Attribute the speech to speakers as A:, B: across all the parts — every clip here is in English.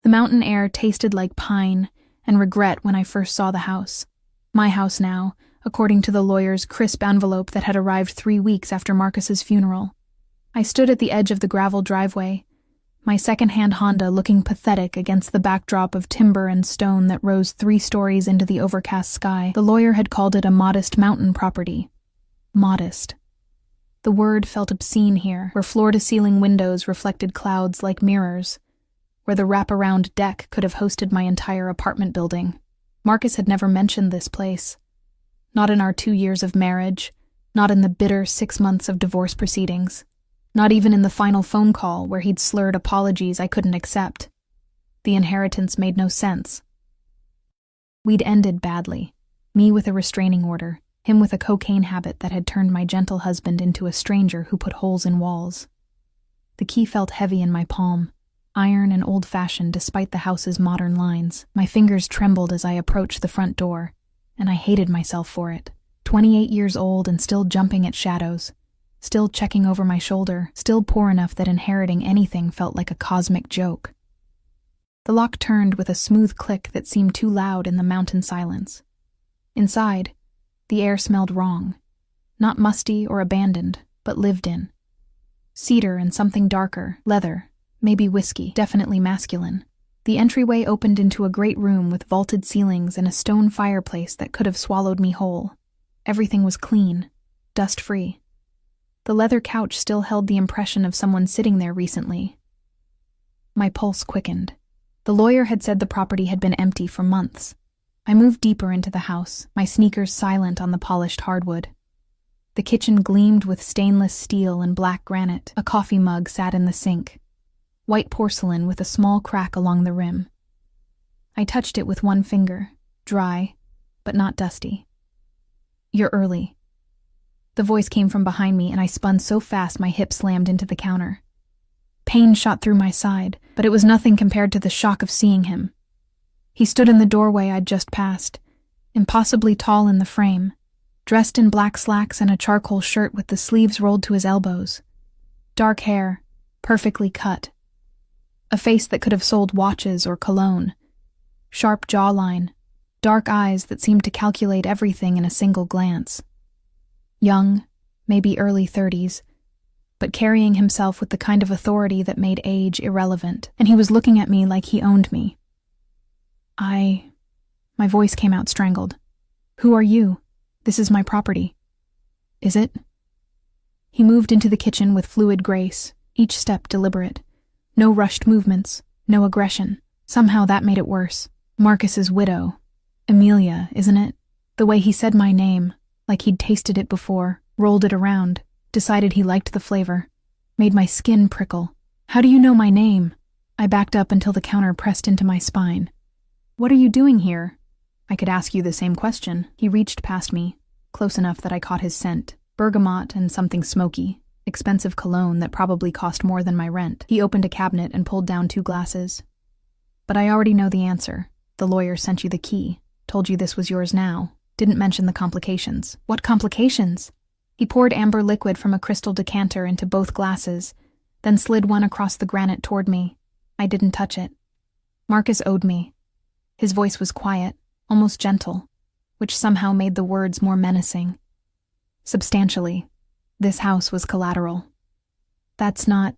A: The mountain air tasted like pine and regret when I first saw the house. My house now, according to the lawyer's crisp envelope that had arrived 3 weeks after Marcus's funeral. I stood at the edge of the gravel driveway, my second-hand Honda looking pathetic against the backdrop of timber and stone that rose 3 stories into the overcast sky. The lawyer had called it a modest mountain property. Modest. The word felt obscene here, where floor-to-ceiling windows reflected clouds like mirrors, where the wraparound deck could have hosted my entire apartment building. Marcus had never mentioned this place. Not in our 2 years of marriage, not in the bitter 6 months of divorce proceedings, not even in the final phone call where he'd slurred apologies I couldn't accept. The inheritance made no sense. We'd ended badly, me with a restraining order, him with a cocaine habit that had turned my gentle husband into a stranger who put holes in walls. The key felt heavy in my palm, iron and old-fashioned despite the house's modern lines. My fingers trembled as I approached the front door, and I hated myself for it. 28 years old and still jumping at shadows, still checking over my shoulder, still poor enough that inheriting anything felt like a cosmic joke. The lock turned with a smooth click that seemed too loud in the mountain silence. Inside, the air smelled wrong. Not musty or abandoned, but lived in. Cedar and something darker, leather, maybe whiskey, definitely masculine. The entryway opened into a great room with vaulted ceilings and a stone fireplace that could have swallowed me whole. Everything was clean, dust-free. The leather couch still held the impression of someone sitting there recently. My pulse quickened. The lawyer had said the property had been empty for months. I moved deeper into the house, my sneakers silent on the polished hardwood. The kitchen gleamed with stainless steel and black granite. A coffee mug sat in the sink, white porcelain with a small crack along the rim. I touched it with one finger, dry, but not dusty. "You're early." The voice came from behind me, and I spun so fast my hip slammed into the counter. Pain shot through my side, but it was nothing compared to the shock of seeing him. He stood in the doorway I'd just passed, impossibly tall in the frame, dressed in black slacks and a charcoal shirt with the sleeves rolled to his elbows. Dark hair, perfectly cut. A face that could have sold watches or cologne. Sharp jawline, dark eyes that seemed to calculate everything in a single glance. Young, maybe early 30s, but carrying himself with the kind of authority that made age irrelevant, and he was looking at me like he owned me. My voice came out strangled. "Who are you? This is my property." "Is it?" He moved into the kitchen with fluid grace, each step deliberate. No rushed movements, no aggression. Somehow that made it worse. Marcus's widow. Amelia, isn't it? The way he said my name, like he'd tasted it before, rolled it around, decided he liked the flavor, made my skin prickle. "How do you know my name?" I backed up until the counter pressed into my spine. "What are you doing here?" "I could ask you the same question." He reached past me, close enough that I caught his scent. Bergamot and something smoky. Expensive cologne that probably cost more than my rent. He opened a cabinet and pulled down 2 glasses. "But I already know the answer. The lawyer sent you the key. Told you this was yours now. Didn't mention the complications." "What complications?" He poured amber liquid from a crystal decanter into both glasses, then slid one across the granite toward me. I didn't touch it. Marcus owed me. His voice was quiet, almost gentle, which somehow made the words more menacing. "Substantially. This house was collateral." "That's not...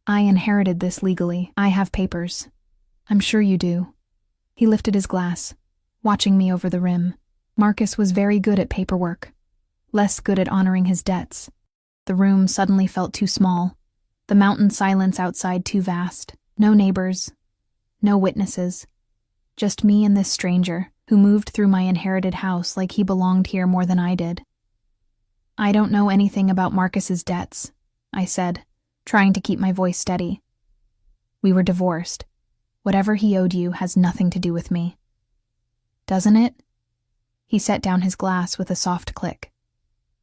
A: I inherited this legally. I have papers." "I'm sure you do." He lifted his glass, watching me over the rim. Marcus was very good at paperwork, less good at honoring his debts. The room suddenly felt too small, the mountain silence outside too vast. No neighbors, no witnesses, just me and this stranger who moved through my inherited house like he belonged here more than I did. "I don't know anything about Marcus's debts," I said, trying to keep my voice steady. "We were divorced. Whatever he owed you has nothing to do with me." "Doesn't it?" He set down his glass with a soft click.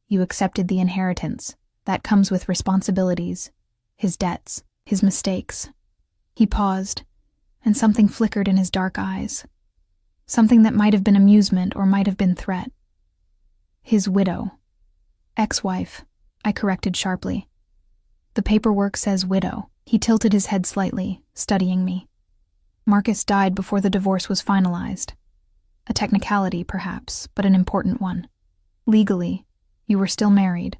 A: "You accepted the inheritance. That comes with responsibilities, his debts, his mistakes." He paused, and something flickered in his dark eyes. Something that might have been amusement or might have been threat. "His widow." "Ex-wife," I corrected sharply. "The paperwork says widow." He tilted his head slightly, studying me. Marcus died before the divorce was finalized. A technicality, perhaps, but an important one. Legally, you were still married.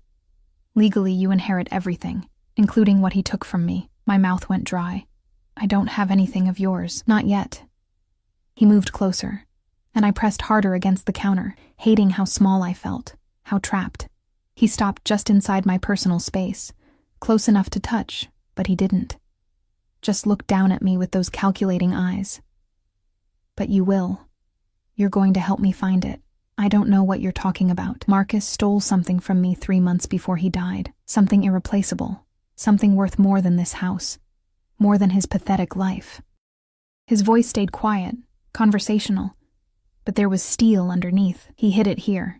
A: Legally, you inherit everything, including what he took from me. My mouth went dry. I don't have anything of yours, not yet. He moved closer, and I pressed harder against the counter, hating how small I felt, how trapped. He stopped just inside my personal space, close enough to touch, but he didn't. Just looked down at me with those calculating eyes. But you will. You're going to help me find it. I don't know what you're talking about. Marcus stole something from me 3 months before he died. Something irreplaceable. Something worth more than this house. More than his pathetic life. His voice stayed quiet, conversational. But there was steel underneath. He hid it here.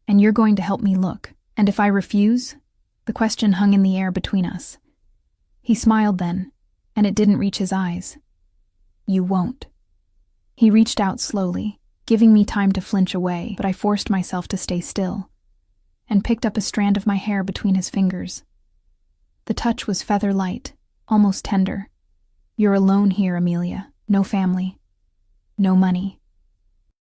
A: And you're going to help me look. And if I refuse? The question hung in the air between us. He smiled then, and it didn't reach his eyes. You won't. He reached out slowly, giving me time to flinch away, but I forced myself to stay still, and picked up a strand of my hair between his fingers. The touch was feather light, almost tender. You're alone here, Amelia. No family. No money.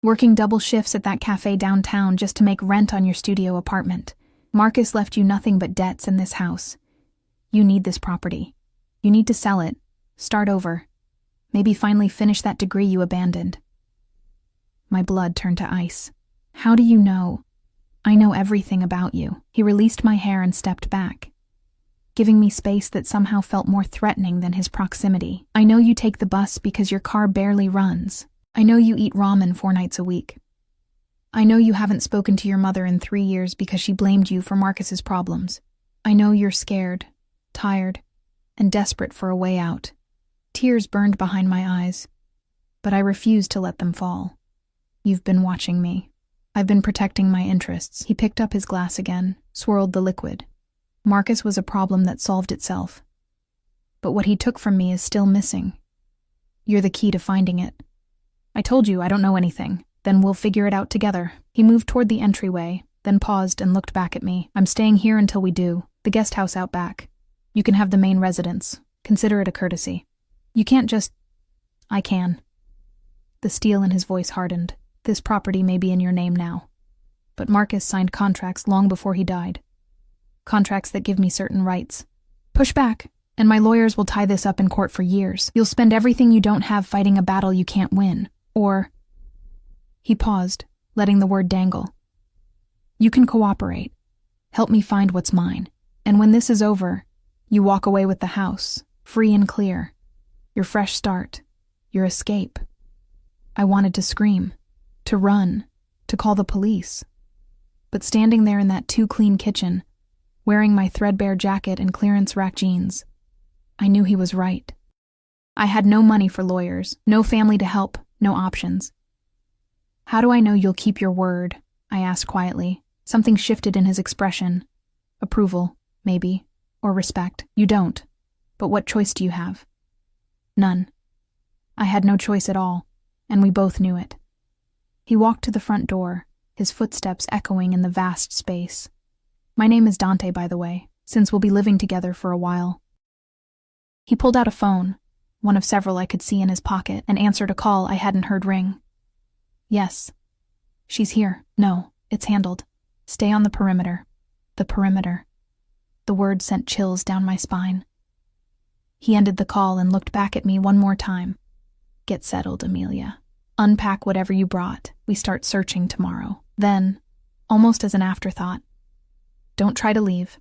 A: Working double shifts at that cafe downtown just to make rent on your studio apartment. Marcus left you nothing but debts in this house. You need this property. You need to sell it, start over, maybe finally finish that degree you abandoned. My blood turned to ice. How do you know? I know everything about you. He released my hair and stepped back, giving me space that somehow felt more threatening than his proximity. I know you take the bus because your car barely runs. I know you eat ramen 4 nights a week. I know you haven't spoken to your mother in 3 years because she blamed you for Marcus's problems. I know you're scared, tired, and desperate for a way out. Tears burned behind my eyes, but I refused to let them fall. You've been watching me. I've been protecting my interests. He picked up his glass again, swirled the liquid. Marcus was a problem that solved itself. But what he took from me is still missing. You're the key to finding it. I told you I don't know anything. Then we'll figure it out together. He moved toward the entryway, then paused and looked back at me. I'm staying here until we do. The guest house out back. You can have the main residence. Consider it a courtesy. You can't just... I can. The steel in his voice hardened. This property may be in your name now. But Marcus signed contracts long before he died. Contracts that give me certain rights. Push back, and my lawyers will tie this up in court for years. You'll spend everything you don't have fighting a battle you can't win. Or... He paused, letting the word dangle. You can cooperate. Help me find what's mine. And when this is over, you walk away with the house, free and clear. Your fresh start. Your escape. I wanted to scream, to run, to call the police. But standing there in that too-clean kitchen, wearing my threadbare jacket and clearance rack jeans, I knew he was right. I had no money for lawyers, no family to help, no options. How do I know you'll keep your word? I asked quietly. Something shifted in his expression. Approval, maybe, or respect. You don't. But what choice do you have? None. I had no choice at all, and we both knew it. He walked to the front door, his footsteps echoing in the vast space. My name is Dante, by the way, since we'll be living together for a while. He pulled out a phone, one of several I could see in his pocket, and answered a call I hadn't heard ring. Yes. She's here. No, it's handled. Stay on the perimeter. The perimeter. The word sent chills down my spine. He ended the call and looked back at me one more time. Get settled, Amelia. Unpack whatever you brought. We start searching tomorrow. Then, almost as an afterthought, don't try to leave.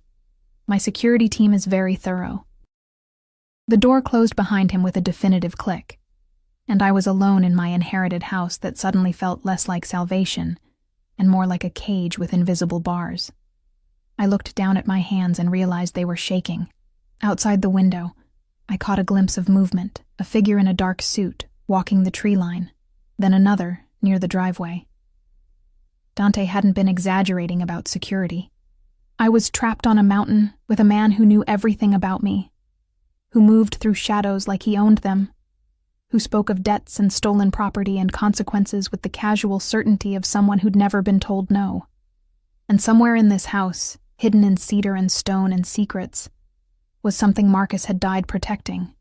A: My security team is very thorough. The door closed behind him with a definitive click, and I was alone in my inherited house that suddenly felt less like salvation and more like a cage with invisible bars. I looked down at my hands and realized they were shaking. Outside the window, I caught a glimpse of movement, a figure in a dark suit, walking the tree line, then another near the driveway. Dante hadn't been exaggerating about security. I was trapped on a mountain with a man who knew everything about me, who moved through shadows like he owned them, who spoke of debts and stolen property and consequences with the casual certainty of someone who'd never been told no. And somewhere in this house, hidden in cedar and stone and secrets, was something Marcus had died protecting.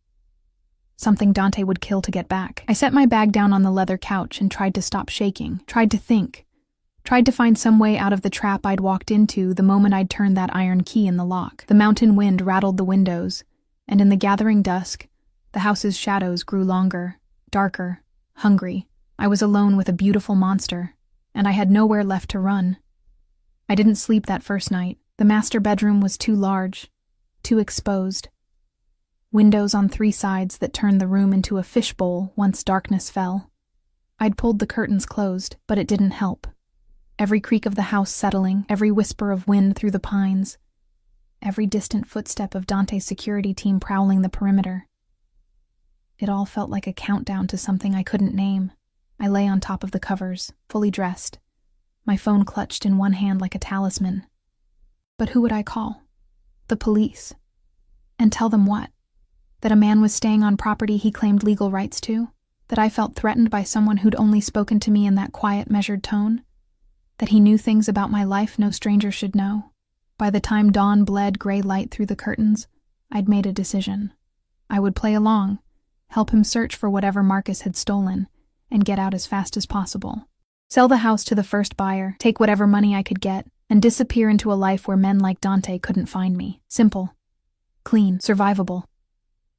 A: something Dante would kill to get back. I set my bag down on the leather couch and tried to stop shaking, tried to think, tried to find some way out of the trap I'd walked into the moment I'd turned that iron key in the lock. The mountain wind rattled the windows, and in the gathering dusk, the house's shadows grew longer, darker, hungry. I was alone with a beautiful monster, and I had nowhere left to run. I didn't sleep that first night. The master bedroom was too large, too exposed. Windows on 3 sides that turned the room into a fishbowl once darkness fell. I'd pulled the curtains closed, but it didn't help. Every creak of the house settling, every whisper of wind through the pines, every distant footstep of Dante's security team prowling the perimeter. It all felt like a countdown to something I couldn't name. I lay on top of the covers, fully dressed, my phone clutched in one hand like a talisman. But who would I call? The police. And tell them what? That a man was staying on property he claimed legal rights to? That I felt threatened by someone who'd only spoken to me in that quiet, measured tone? That he knew things about my life no stranger should know? By the time dawn bled gray light through the curtains, I'd made a decision. I would play along, help him search for whatever Marcus had stolen, and get out as fast as possible. Sell the house to the first buyer, take whatever money I could get, and disappear into a life where men like Dante couldn't find me. Simple, clean, survivable.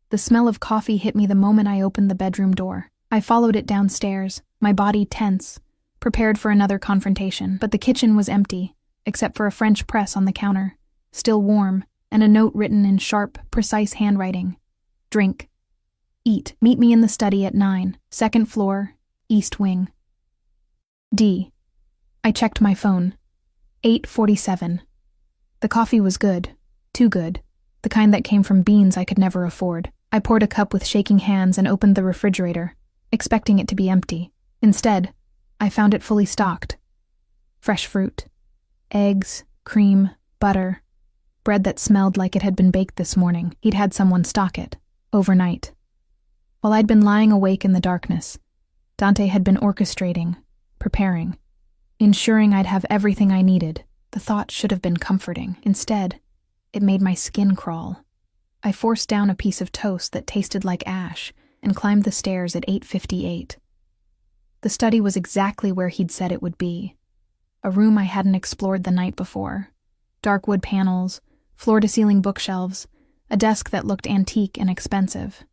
A: The smell of coffee hit me the moment I opened the bedroom door. I followed it downstairs, my body tense, prepared for another confrontation. But the kitchen was empty, except for a French press on the counter, still warm, and a note written in sharp, precise handwriting. Drink. Eat. Meet me in the study at 9, 2nd floor, East Wing. D. I checked my phone. 8:47. The coffee was good. Too good. The kind that came from beans I could never afford. I poured a cup with shaking hands and opened the refrigerator, expecting it to be empty. Instead, I found it fully stocked. Fresh fruit, eggs, cream, butter, bread that smelled like it had been baked this morning. He'd had someone stock it, overnight. While I'd been lying awake in the darkness, Dante had been orchestrating, preparing, ensuring I'd have everything I needed. The thought should have been comforting. Instead, it made my skin crawl. I forced down a piece of toast that tasted like ash and climbed the stairs at 8:58. The study was exactly where he'd said it would be. A room I hadn't explored the night before. Dark wood panels, floor-to-ceiling bookshelves, a desk that looked antique and expensive.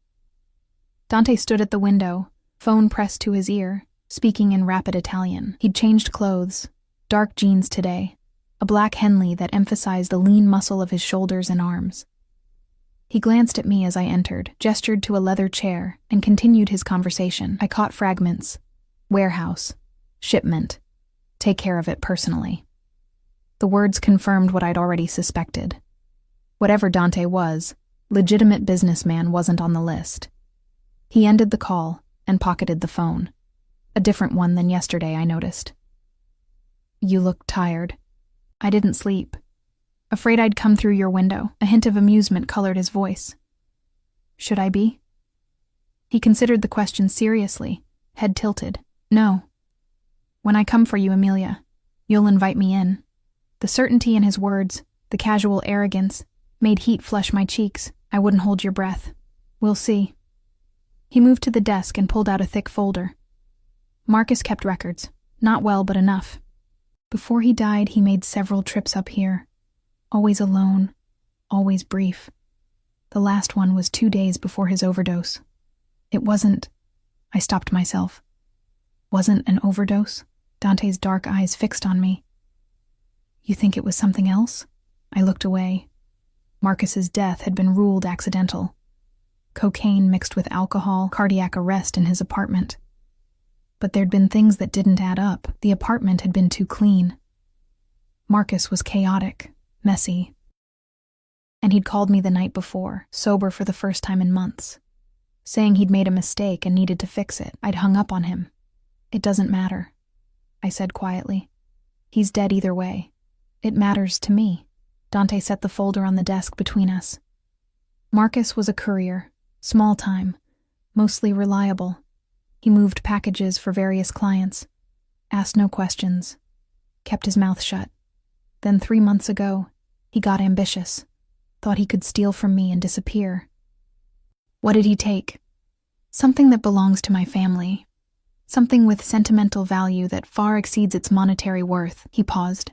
A: Dante stood at the window, phone pressed to his ear, speaking in rapid Italian. He'd changed clothes, dark jeans today, a black Henley that emphasized the lean muscle of his shoulders and arms. He glanced at me as I entered, gestured to a leather chair, and continued his conversation. I caught fragments. Warehouse. Shipment. Take care of it personally. The words confirmed what I'd already suspected. Whatever Dante was, legitimate businessman wasn't on the list. He ended the call and pocketed the phone. A different one than yesterday, I noticed. You look tired. I didn't sleep. Afraid I'd come through your window. A hint of amusement colored his voice. Should I be? He considered the question seriously, head tilted. No. When I come for you, Amelia, you'll invite me in. The certainty in his words, the casual arrogance, made heat flush my cheeks. I wouldn't hold your breath. We'll see. He moved to the desk and pulled out a thick folder. Marcus kept records. Not well, but enough. Before he died, he made several trips up here. Always alone, always brief. The last one was 2 days before his overdose. It wasn't... I stopped myself. Wasn't an overdose? Dante's dark eyes fixed on me. You think it was something else? I looked away. Marcus's death had been ruled accidental. Cocaine mixed with alcohol, cardiac arrest in his apartment. But there'd been things that didn't add up. The apartment had been too clean. Marcus was chaotic, messy. And he'd called me the night before, sober for the first time in months, saying he'd made a mistake and needed to fix it. I'd hung up on him. It doesn't matter, I said quietly. He's dead either way. It matters to me. Dante set the folder on the desk between us. Marcus was a courier, small time, mostly reliable. He moved packages for various clients, asked no questions, kept his mouth shut. Then 3 months ago, he got ambitious, thought he could steal from me and disappear. What did he take? Something that belongs to my family. Something with sentimental value that far exceeds its monetary worth." He paused.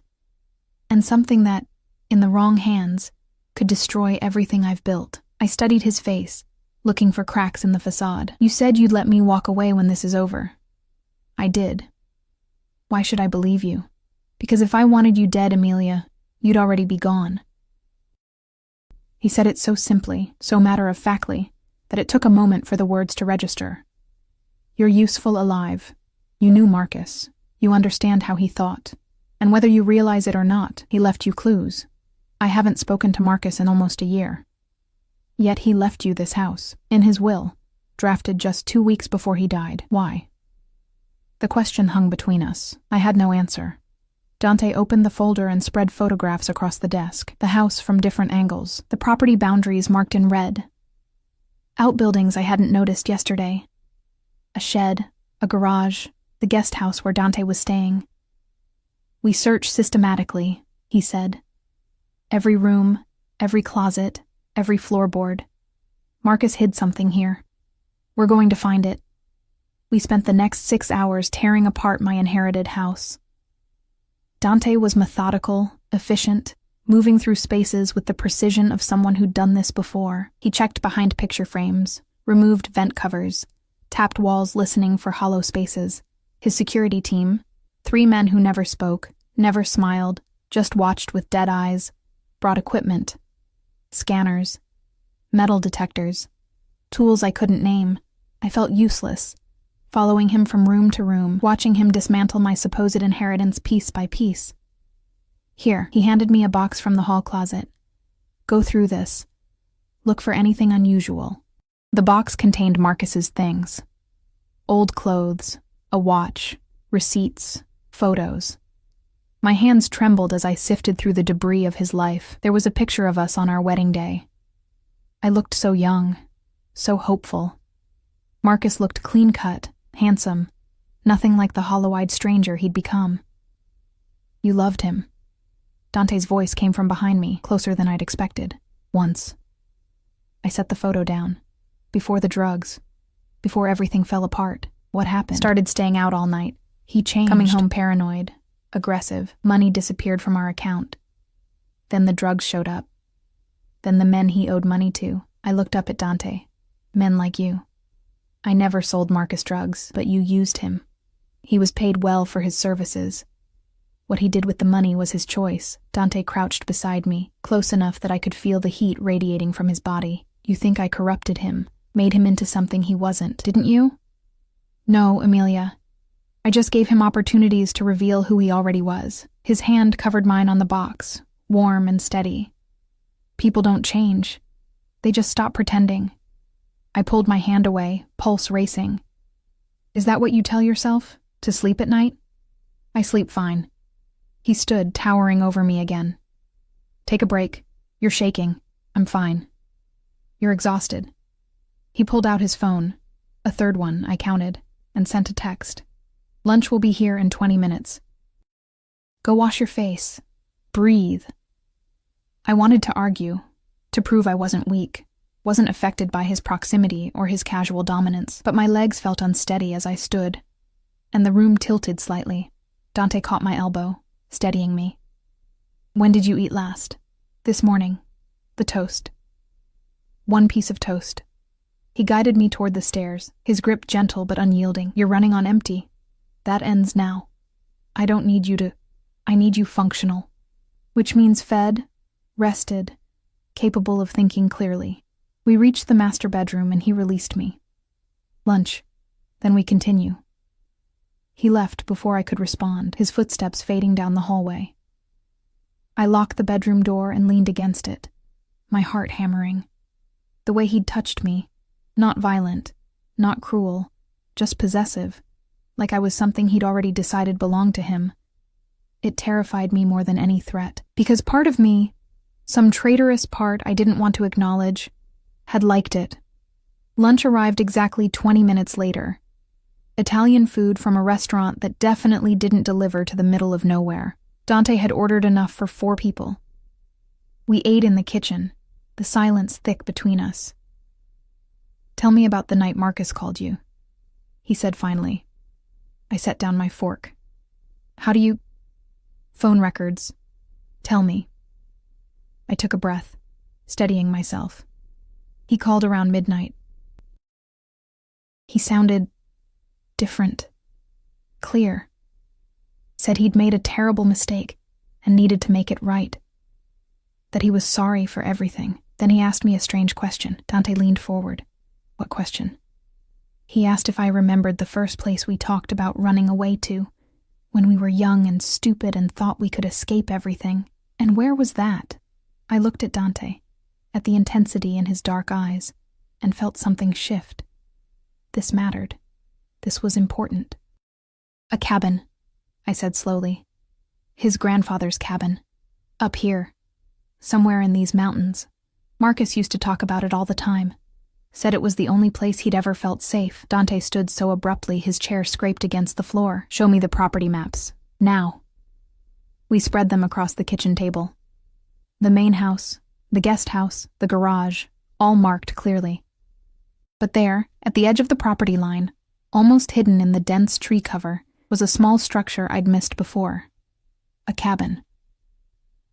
A: "And something that, in the wrong hands, could destroy everything I've built." I studied his face, looking for cracks in the facade. "You said you'd let me walk away when this is over." "I did. Why should I believe you? Because if I wanted you dead, Amelia, you'd already be gone." He said it so simply, so matter-of-factly, that it took a moment for the words to register. "You're useful alive. You knew Marcus. You understand how he thought. And whether you realize it or not, he left you clues. I haven't spoken to Marcus in almost a year. Yet he left you this house, in his will, drafted just 2 weeks before he died. Why?" The question hung between us. I had no answer. Dante opened the folder and spread photographs across the desk, the house from different angles, the property boundaries marked in red. Outbuildings I hadn't noticed yesterday. A shed, a garage, the guest house where Dante was staying. "We search systematically," he said. "Every room, every closet, every floorboard. Marcus hid something here. We're going to find it." We spent the next 6 hours tearing apart my inherited house. Dante was methodical, efficient, moving through spaces with the precision of someone who'd done this before. He checked behind picture frames, removed vent covers, tapped walls listening for hollow spaces. His security team, 3 men who never spoke, never smiled, just watched with dead eyes, brought equipment. Scanners, metal detectors, tools I couldn't name. I felt useless, following him from room to room, watching him dismantle my supposed inheritance piece by piece. "Here," he handed me a box from the hall closet. "Go through this. Look for anything unusual." The box contained Marcus's things. Old clothes, a watch, receipts, photos. My hands trembled as I sifted through the debris of his life. There was a picture of us on our wedding day. I looked so young, so hopeful. Marcus looked clean-cut, handsome, nothing like the hollow-eyed stranger he'd become. "You loved him." Dante's voice came from behind me, closer than I'd expected. "Once." I set the photo down. Before the drugs. Before everything fell apart. What happened? Started staying out all night. He changed. Coming home paranoid, aggressive. Money disappeared from our account. Then the drugs showed up. Then the men he owed money to. I looked up at Dante. "Men like you. I never sold Marcus drugs, but you used him. He was paid well for his services. What he did with the money was his choice." Dante crouched beside me, close enough that I could feel the heat radiating from his body. "You think I corrupted him, made him into something he wasn't, didn't you?" "No, Amelia. I just gave him opportunities to reveal who he already was." His hand covered mine on the box, warm and steady. "People don't change. They just stop pretending." I pulled my hand away, pulse racing. "Is that what you tell yourself? To sleep at night?" "I sleep fine." He stood, towering over me again. "Take a break. You're shaking. I'm fine." "You're exhausted." He pulled out his phone, a third one, I counted, and sent a text. "Lunch will be here in 20 minutes. Go wash your face. Breathe." I wanted to argue, to prove I wasn't weak, wasn't affected by his proximity or his casual dominance, but my legs felt unsteady as I stood, and the room tilted slightly. Dante caught my elbow, steadying me. "When did you eat last?" "This morning. The toast." "One piece of toast." He guided me toward the stairs, his grip gentle but unyielding. "You're running on empty. That ends now. I don't need you to... I need you functional." Which means fed, rested, capable of thinking clearly. We reached the master bedroom and he released me. "Lunch. Then we continue." He left before I could respond, his footsteps fading down the hallway. I locked the bedroom door and leaned against it, my heart hammering. The way he'd touched me, not violent, not cruel, just possessive, like I was something he'd already decided belonged to him. It terrified me more than any threat, because part of me, some traitorous part I didn't want to acknowledge, had liked it. Lunch arrived exactly 20 minutes later. Italian food from a restaurant that definitely didn't deliver to the middle of nowhere. Dante had ordered enough for 4 people. We ate in the kitchen, the silence thick between us. Tell me about the night Marcus called you, he said finally. I set down my fork. How do you... Phone records. Tell me. I took a breath, steadying myself. He called around midnight. He sounded different, clear. Said he'd made a terrible mistake and needed to make it right. That he was sorry for everything. Then he asked me a strange question. Dante leaned forward. What question? He asked if I remembered the first place we talked about running away to, when we were young and stupid and thought we could escape everything. And where was that? I looked at Dante, at the intensity in his dark eyes, and felt something shift. This mattered. This was important. A cabin, I said slowly. His grandfather's cabin. Up here. Somewhere in these mountains. Marcus used to talk about it all the time. Said it was the only place he'd ever felt safe. Dante stood so abruptly his chair scraped against the floor. Show me the property maps. Now. We spread them across the kitchen table. The main house, the guest house, the garage, all marked clearly. But there, at the edge of the property line, almost hidden in the dense tree cover, was a small structure I'd missed before. A cabin.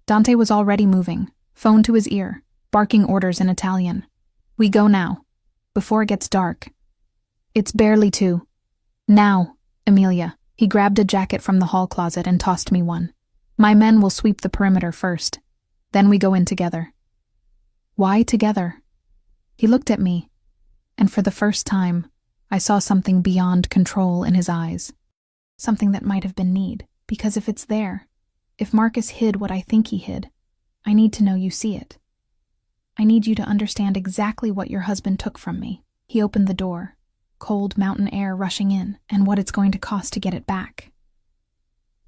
A: Dante was already moving, phone to his ear, barking orders in Italian. We go now, before it gets dark. It's barely 2. Now, Emilia. He grabbed a jacket from the hall closet and tossed me one. My men will sweep the perimeter first. Then we go in together. Why together? He looked at me, and for the first time, I saw something beyond control in his eyes. Something that might have been need, because if it's there, if Marcus hid what I think he hid, I need to know you see it. I need you to understand exactly what your husband took from me. He opened the door, cold mountain air rushing in, and what it's going to cost to get it back.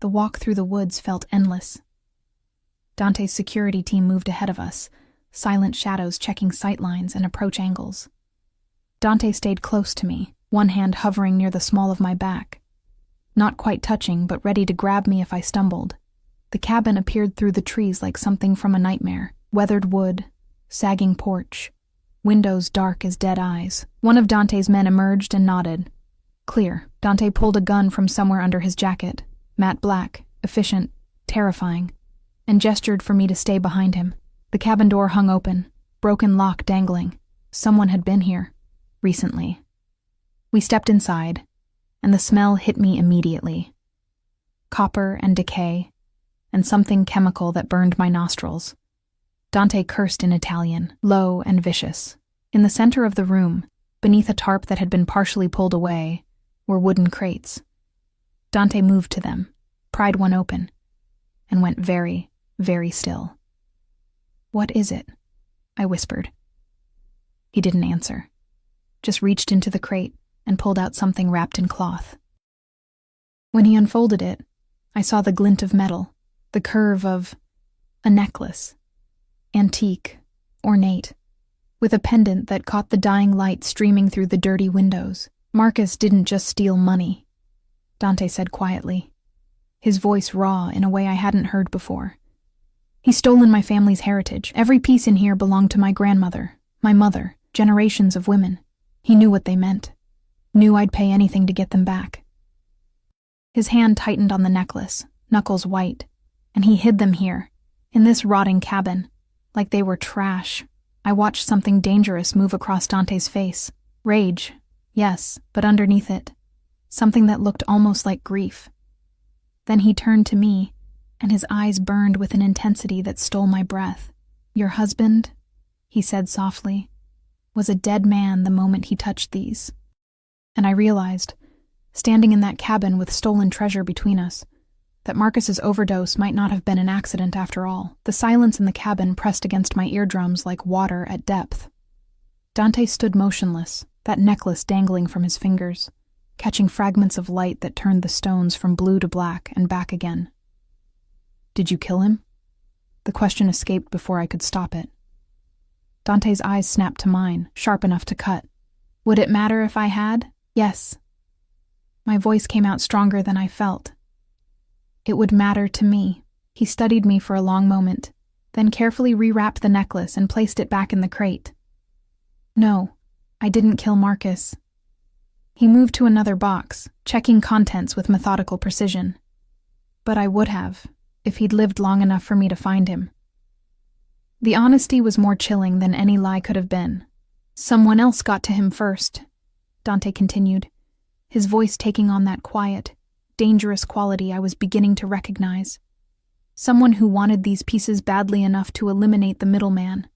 A: The walk through the woods felt endless. Dante's security team moved ahead of us, silent shadows checking sightlines and approach angles. Dante stayed close to me, one hand hovering near the small of my back. Not quite touching, but ready to grab me if I stumbled. The cabin appeared through the trees like something from a nightmare. Weathered wood, sagging porch, windows dark as dead eyes. One of Dante's men emerged and nodded. Clear. Dante pulled a gun from somewhere under his jacket, matte black, efficient, terrifying, and gestured for me to stay behind him. The cabin door hung open, broken lock dangling. Someone had been here, recently. We stepped inside, and the smell hit me immediately. Copper and decay, and something chemical that burned my nostrils. Dante cursed in Italian, low and vicious. In the center of the room, beneath a tarp that had been partially pulled away, were wooden crates. Dante moved to them, pried one open, and went very, very still. What is it? I whispered. He didn't answer, just reached into the crate and pulled out something wrapped in cloth. When he unfolded it, I saw the glint of metal, the curve of a necklace, antique, ornate, with a pendant that caught the dying light streaming through the dirty windows. Marcus didn't just steal money, Dante said quietly, his voice raw in a way I hadn't heard before. He's stolen my family's heritage. Every piece in here belonged to my grandmother, my mother, generations of women. He knew what they meant, knew I'd pay anything to get them back. His hand tightened on the necklace, knuckles white, and he hid them here, in this rotting cabin, like they were trash. I watched something dangerous move across Dante's face. Rage, yes, but underneath it, something that looked almost like grief. Then he turned to me, and his eyes burned with an intensity that stole my breath. Your husband, he said softly, was a dead man the moment he touched these. And I realized, standing in that cabin with stolen treasure between us, that Marcus's overdose might not have been an accident after all. The silence in the cabin pressed against my eardrums like water at depth. Dante stood motionless, that necklace dangling from his fingers, catching fragments of light that turned the stones from blue to black and back again. Did you kill him? The question escaped before I could stop it. Dante's eyes snapped to mine, sharp enough to cut. Would it matter if I had? Yes. My voice came out stronger than I felt. It would matter to me. He studied me for a long moment, then carefully rewrapped the necklace and placed it back in the crate. No, I didn't kill Marcus. He moved to another box, checking contents with methodical precision. But I would have, if he'd lived long enough for me to find him. The honesty was more chilling than any lie could have been. Someone else got to him first, Dante continued, his voice taking on that quiet, dangerous quality I was beginning to recognize. Someone who wanted these pieces badly enough to eliminate the middleman.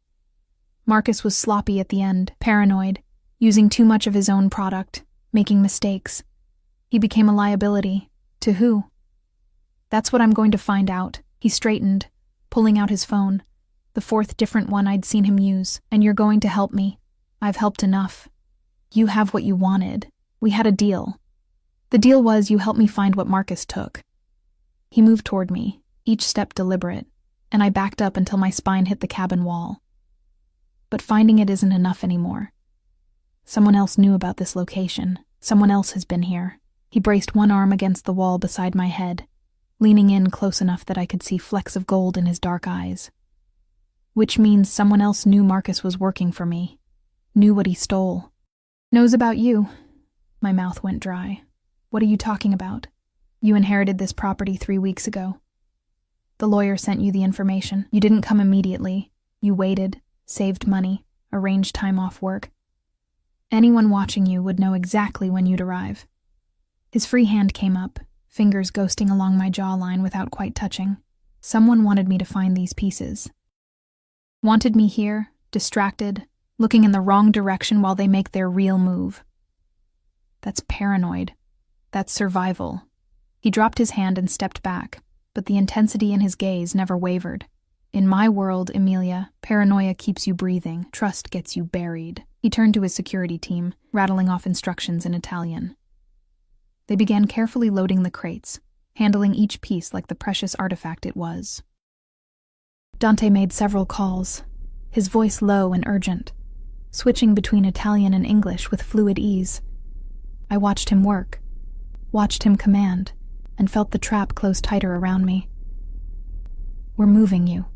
A: Marcus was sloppy at the end, paranoid, using too much of his own product, making mistakes. He became a liability. To who? That's what I'm going to find out. He straightened, pulling out his phone, the fourth different one I'd seen him use. And you're going to help me. I've helped enough. You have what you wanted. We had a deal. The deal was you helped me find what Marcus took. He moved toward me, each step deliberate, and I backed up until my spine hit the cabin wall. But finding it isn't enough anymore. Someone else knew about this location. Someone else has been here. He braced one arm against the wall beside my head, leaning in close enough that I could see flecks of gold in his dark eyes. Which means someone else knew Marcus was working for me, knew what he stole. Knows about you. My mouth went dry. What are you talking about? You inherited this property 3 weeks ago. The lawyer sent you the information. You didn't come immediately. You waited, saved money, arranged time off work. Anyone watching you would know exactly when you'd arrive. His free hand came up, fingers ghosting along my jawline without quite touching. Someone wanted me to find these pieces. Wanted me here, distracted, looking in the wrong direction while they make their real move. That's paranoid. That's survival. He dropped his hand and stepped back, but the intensity in his gaze never wavered. In my world, Emilia, paranoia keeps you breathing, trust gets you buried. He turned to his security team, rattling off instructions in Italian. They began carefully loading the crates, handling each piece like the precious artifact it was. Dante made several calls, his voice low and urgent, switching between Italian and English with fluid ease. I watched him work, watched him command, and felt the trap close tighter around me. "We're moving you,"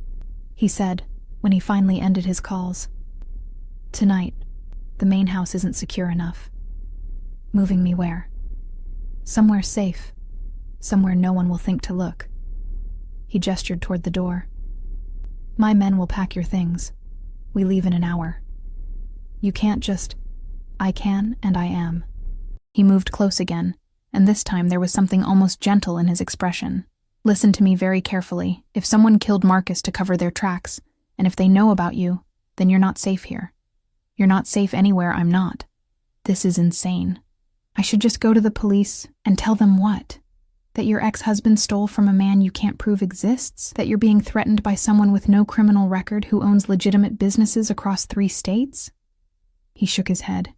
A: he said, when he finally ended his calls. "Tonight, the main house isn't secure enough. Moving me where? Somewhere safe, somewhere no one will think to look." He gestured toward the door. "My men will pack your things. We leave in an hour. You can't just... I can, and I am." He moved close again, and this time there was something almost gentle in his expression. "Listen to me very carefully. If someone killed Marcus to cover their tracks, and if they know about you, then you're not safe here. You're not safe anywhere I'm not. This is insane. I should just go to the police and tell them what? That your ex-husband stole from a man you can't prove exists? That you're being threatened by someone with no criminal record who owns legitimate businesses across 3 states? He shook his head.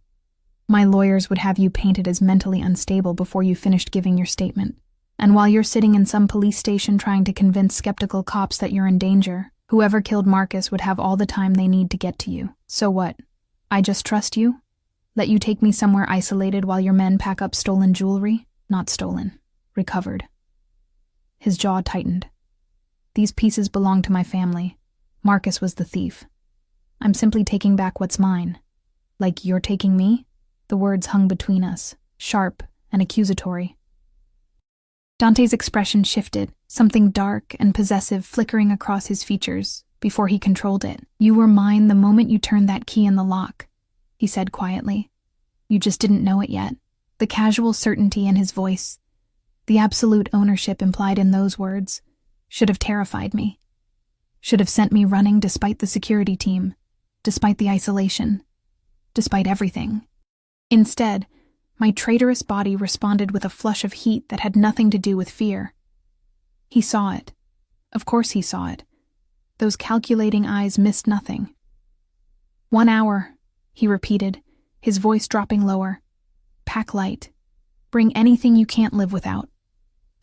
A: "My lawyers would have you painted as mentally unstable before you finished giving your statement. And while you're sitting in some police station trying to convince skeptical cops that you're in danger, whoever killed Marcus would have all the time they need to get to you. So what? I just trust you? Let you take me somewhere isolated while your men pack up stolen jewelry? Not stolen. Recovered." His jaw tightened. "These pieces belong to my family. Marcus was the thief. I'm simply taking back what's mine. Like you're taking me?" The words hung between us, sharp and accusatory. Dante's expression shifted, something dark and possessive flickering across his features, before he controlled it. "You were mine the moment you turned that key in the lock," he said quietly. "You just didn't know it yet." The casual certainty in his voice, the absolute ownership implied in those words, should have terrified me. Should have sent me running despite the security team, despite the isolation, despite everything. Instead, my traitorous body responded with a flush of heat that had nothing to do with fear. He saw it. Of course he saw it. Those calculating eyes missed nothing. "1 hour," he repeated, his voice dropping lower. "Pack light. Bring anything you can't live without.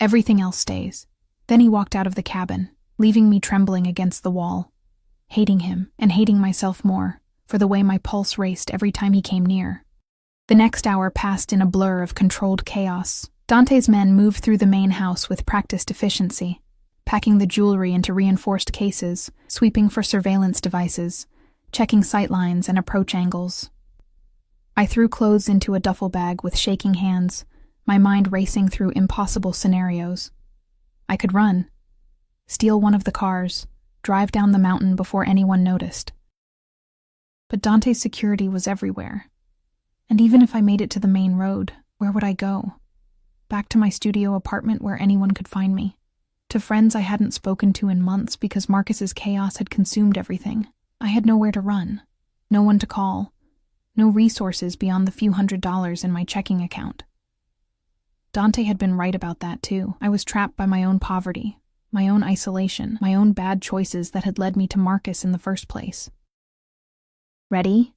A: Everything else stays." Then he walked out of the cabin, leaving me trembling against the wall, hating him and hating myself more for the way my pulse raced every time he came near. The next hour passed in a blur of controlled chaos. Dante's men moved through the main house with practiced efficiency, packing the jewelry into reinforced cases, sweeping for surveillance devices, checking sightlines and approach angles. I threw clothes into a duffel bag with shaking hands, my mind racing through impossible scenarios. I could run, steal one of the cars, drive down the mountain before anyone noticed. But Dante's security was everywhere. And even if I made it to the main road, where would I go? Back to my studio apartment where anyone could find me. To friends I hadn't spoken to in months because Marcus's chaos had consumed everything. I had nowhere to run, no one to call, no resources beyond the few $100s in my checking account. Dante had been right about that too. I was trapped by my own poverty, my own isolation, my own bad choices that had led me to Marcus in the first place. Ready?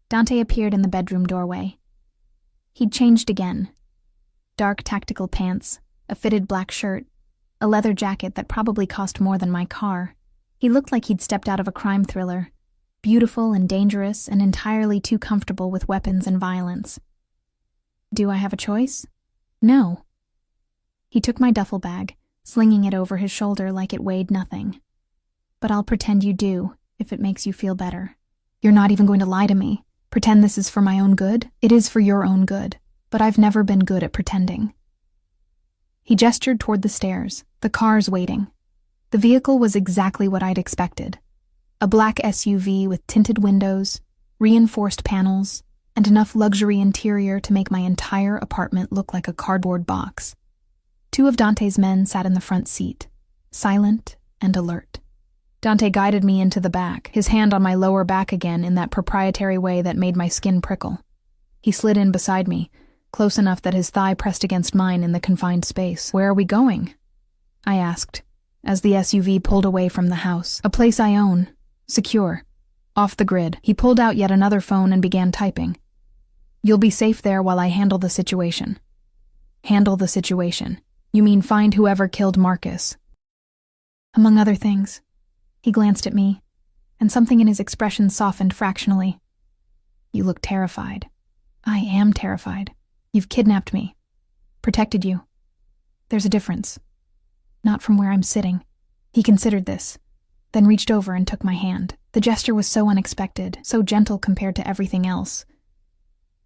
A: Dante appeared in the bedroom doorway. He'd changed again. Dark tactical pants, a fitted black shirt, a leather jacket that probably cost more than my car. He looked like he'd stepped out of a crime thriller, beautiful and dangerous and entirely too comfortable with weapons and violence. Do I have a choice? No. He took my duffel bag, slinging it over his shoulder like it weighed nothing. But I'll pretend you do, if it makes you feel better. You're not even going to lie to me. Pretend this is for my own good? It is for your own good, but I've never been good at pretending. He gestured toward the stairs, the cars waiting. The vehicle was exactly what I'd expected. A black SUV with tinted windows, reinforced panels, and enough luxury interior to make my entire apartment look like a cardboard box. 2 of Dante's men sat in the front seat, silent and alert. Dante guided me into the back, his hand on my lower back again in that proprietary way that made my skin prickle. He slid in beside me, close enough that his thigh pressed against mine in the confined space. Where are we going? I asked, as the SUV pulled away from the house. A place I own, secure, off the grid. He pulled out yet another phone and began typing. You'll be safe there while I handle the situation. Handle the situation. You mean find whoever killed Marcus? Among other things. He glanced at me, and something in his expression softened fractionally. You look terrified. I am terrified. You've kidnapped me. Protected you. There's a difference. Not from where I'm sitting. He considered this, then reached over and took my hand. The gesture was so unexpected, so gentle compared to everything else,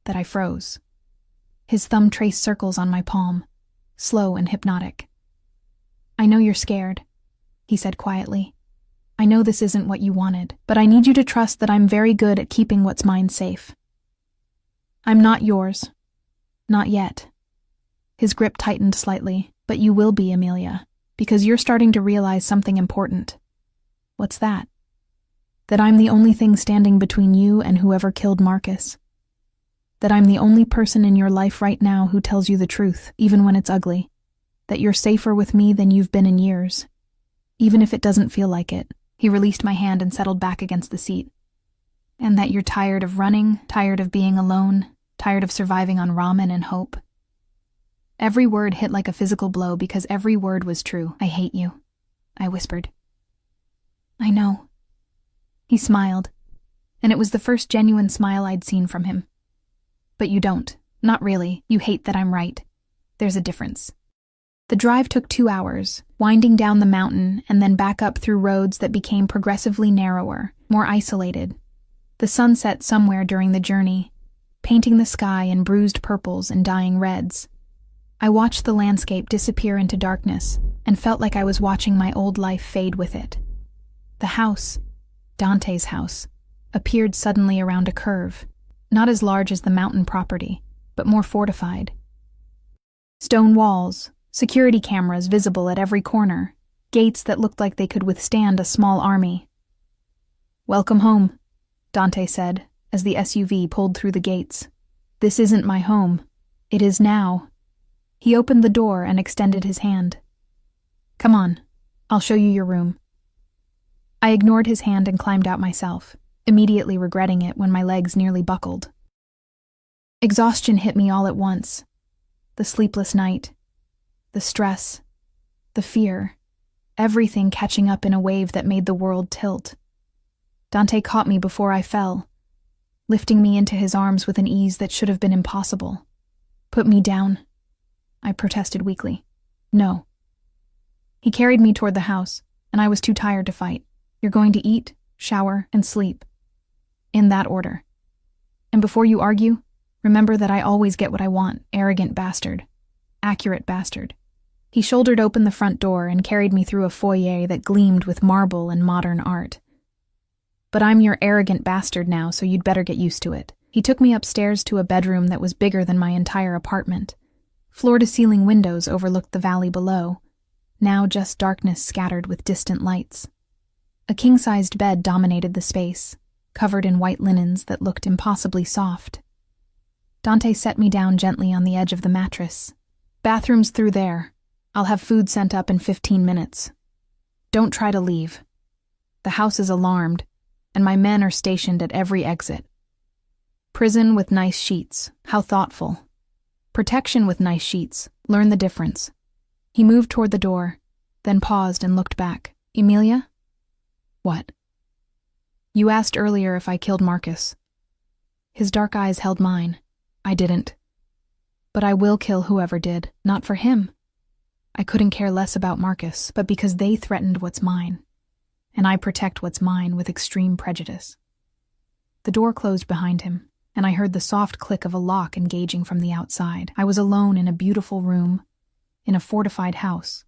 A: that I froze. His thumb traced circles on my palm, slow and hypnotic. I know you're scared, he said quietly. I know this isn't what you wanted, but I need you to trust that I'm very good at keeping what's mine safe. I'm not yours. Not yet. His grip tightened slightly, but you will be, Amelia, because you're starting to realize something important. What's that? That I'm the only thing standing between you and whoever killed Marcus. That I'm the only person in your life right now who tells you the truth, even when it's ugly. That you're safer with me than you've been in years. Even if it doesn't feel like it. He released my hand and settled back against the seat. And that you're tired of running, tired of being alone, tired of surviving on ramen and hope. Every word hit like a physical blow because every word was true. I hate you, I whispered. I know. He smiled, and it was the first genuine smile I'd seen from him. But you don't. Not really. You hate that I'm right. There's a difference. The drive took 2 hours, winding down the mountain and then back up through roads that became progressively narrower, more isolated. The sun set somewhere during the journey, painting the sky in bruised purples and dying reds. I watched the landscape disappear into darkness and felt like I was watching my old life fade with it. The house, Dante's house, appeared suddenly around a curve, not as large as the mountain property, but more fortified. Stone walls, security cameras visible at every corner, gates that looked like they could withstand a small army. Welcome home, Dante said, as the SUV pulled through the gates. This isn't my home. It is now. He opened the door and extended his hand. Come on, I'll show you your room. I ignored his hand and climbed out myself, immediately regretting it when my legs nearly buckled. Exhaustion hit me all at once. The sleepless night, the stress, the fear, everything catching up in a wave that made the world tilt. Dante caught me before I fell, lifting me into his arms with an ease that should have been impossible. Put me down, I protested weakly. No. He carried me toward the house, and I was too tired to fight. You're going to eat, shower, and sleep. In that order. And before you argue, remember that I always get what I want, arrogant bastard. Accurate bastard. He shouldered open the front door and carried me through a foyer that gleamed with marble and modern art. But I'm your arrogant bastard now, so you'd better get used to it. He took me upstairs to a bedroom that was bigger than my entire apartment. Floor-to-ceiling windows overlooked the valley below, now just darkness scattered with distant lights. A king-sized bed dominated the space, covered in white linens that looked impossibly soft. Dante set me down gently on the edge of the mattress. Bathroom's through there. I'll have food sent up in 15 minutes. Don't try to leave. The house is alarmed, and my men are stationed at every exit. Prison with nice sheets. How thoughtful. Protection with nice sheets. Learn the difference. He moved toward the door, then paused and looked back. Emilia? What? You asked earlier if I killed Marcus. His dark eyes held mine. I didn't. But I will kill whoever did, not for him. I couldn't care less about Marcus, but because they threatened what's mine. And I protect what's mine with extreme prejudice. The door closed behind him, and I heard the soft click of a lock engaging from the outside. I was alone in a beautiful room, in a fortified house,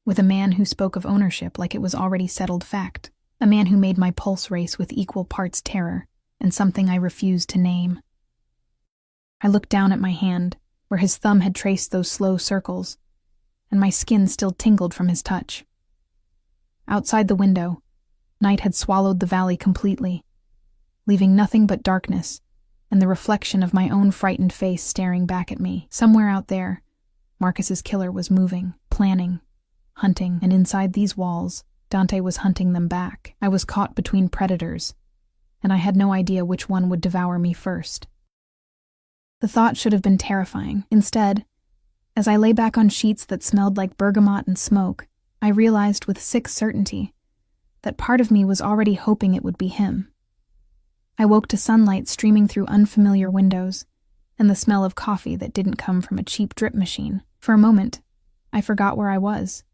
A: with a man who spoke of ownership like it was already settled fact, a man who made my pulse race with equal parts terror and something I refused to name. I looked down at my hand, where his thumb had traced those slow circles, and my skin still tingled from his touch. Outside the window, night had swallowed the valley completely, leaving nothing but darkness and the reflection of my own frightened face staring back at me. Somewhere out there, Marcus's killer was moving, planning, hunting, and inside these walls, Dante was hunting them back. I was caught between predators, and I had no idea which one would devour me first. The thought should have been terrifying. Instead, as I lay back on sheets that smelled like bergamot and smoke, I realized with sick certainty that part of me was already hoping it would be him. I woke to sunlight streaming through unfamiliar windows and the smell of coffee that didn't come from a cheap drip machine. For a moment, I forgot where I was.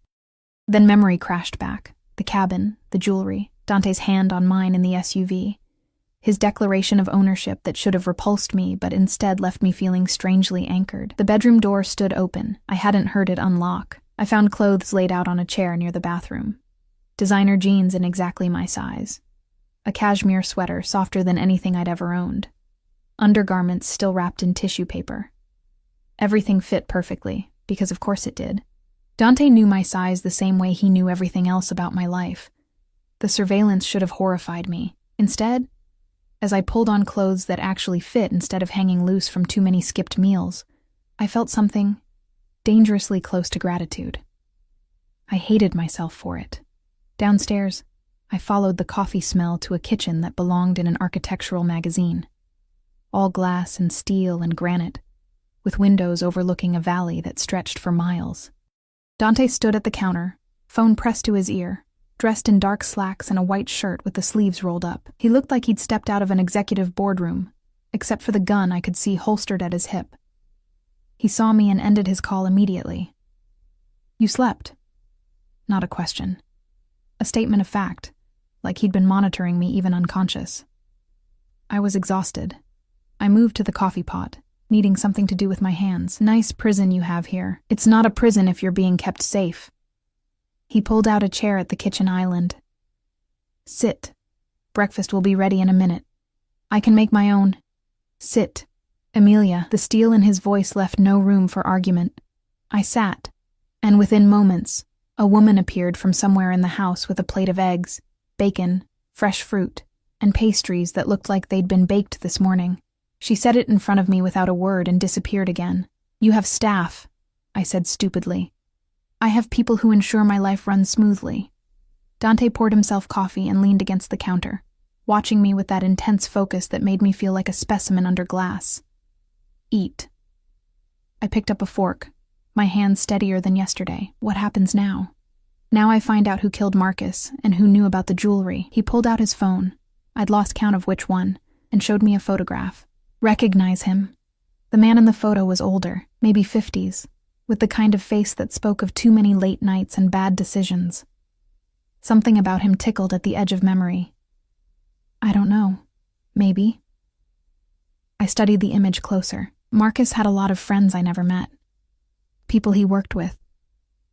A: Then memory crashed back. The cabin, the jewelry, Dante's hand on mine in the SUV. His declaration of ownership that should have repulsed me but instead left me feeling strangely anchored. The bedroom door stood open. I hadn't heard it unlock. I found clothes laid out on a chair near the bathroom. Designer jeans in exactly my size. A cashmere sweater softer than anything I'd ever owned. Undergarments still wrapped in tissue paper. Everything fit perfectly, because of course it did. Dante knew my size the same way he knew everything else about my life. The surveillance should have horrified me. Instead, as I pulled on clothes that actually fit instead of hanging loose from too many skipped meals, I felt something dangerously close to gratitude. I hated myself for it. Downstairs, I followed the coffee smell to a kitchen that belonged in an architectural magazine. All glass and steel and granite, with windows overlooking a valley that stretched for miles. Dante stood at the counter, phone pressed to his ear, dressed in dark slacks and a white shirt with the sleeves rolled up. He looked like he'd stepped out of an executive boardroom, except for the gun I could see holstered at his hip. He saw me and ended his call immediately. You slept. Not a question. A statement of fact, like he'd been monitoring me even unconscious. I was exhausted. I moved to the coffee pot, needing something to do with my hands. Nice prison you have here. It's not a prison if you're being kept safe. He pulled out a chair at the kitchen island. Sit. Breakfast will be ready in a minute. I can make my own. Sit. Emilia. The steel in his voice left no room for argument. I sat, and within moments, a woman appeared from somewhere in the house with a plate of eggs, bacon, fresh fruit, and pastries that looked like they'd been baked this morning. She set it in front of me without a word and disappeared again. You have staff, I said stupidly. I have people who ensure my life runs smoothly. Dante poured himself coffee and leaned against the counter, watching me with that intense focus that made me feel like a specimen under glass. Eat. I picked up a fork, my hand steadier than yesterday. What happens now? Now I find out who killed Marcus and who knew about the jewelry. He pulled out his phone. I'd lost count of which one, and showed me a photograph. Recognize him. The man in the photo was older, maybe 50s, with the kind of face that spoke of too many late nights and bad decisions. Something about him tickled at the edge of memory. I don't know. Maybe. I studied the image closer. Marcus had a lot of friends I never met. People he worked with.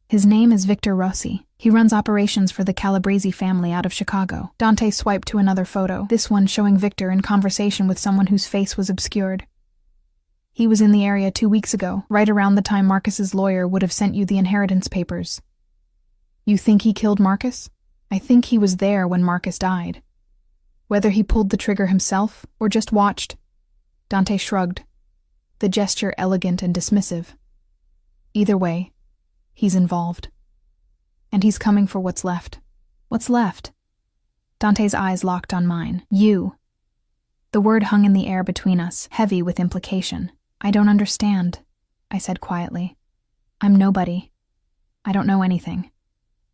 A: His name is Victor Rossi. He runs operations for the Calabrese family out of Chicago. Dante swiped to another photo, this one showing Victor in conversation with someone whose face was obscured. He was in the area 2 weeks ago, right around the time Marcus's lawyer would have sent you the inheritance papers. You think he killed Marcus? I think he was there when Marcus died. Whether he pulled the trigger himself or just watched. Dante shrugged, the gesture elegant and dismissive. Either way, he's involved. And he's coming for what's left. What's left? Dante's eyes locked on mine. You. The word hung in the air between us, heavy with implication. I don't understand, I said quietly. I'm nobody. I don't know anything.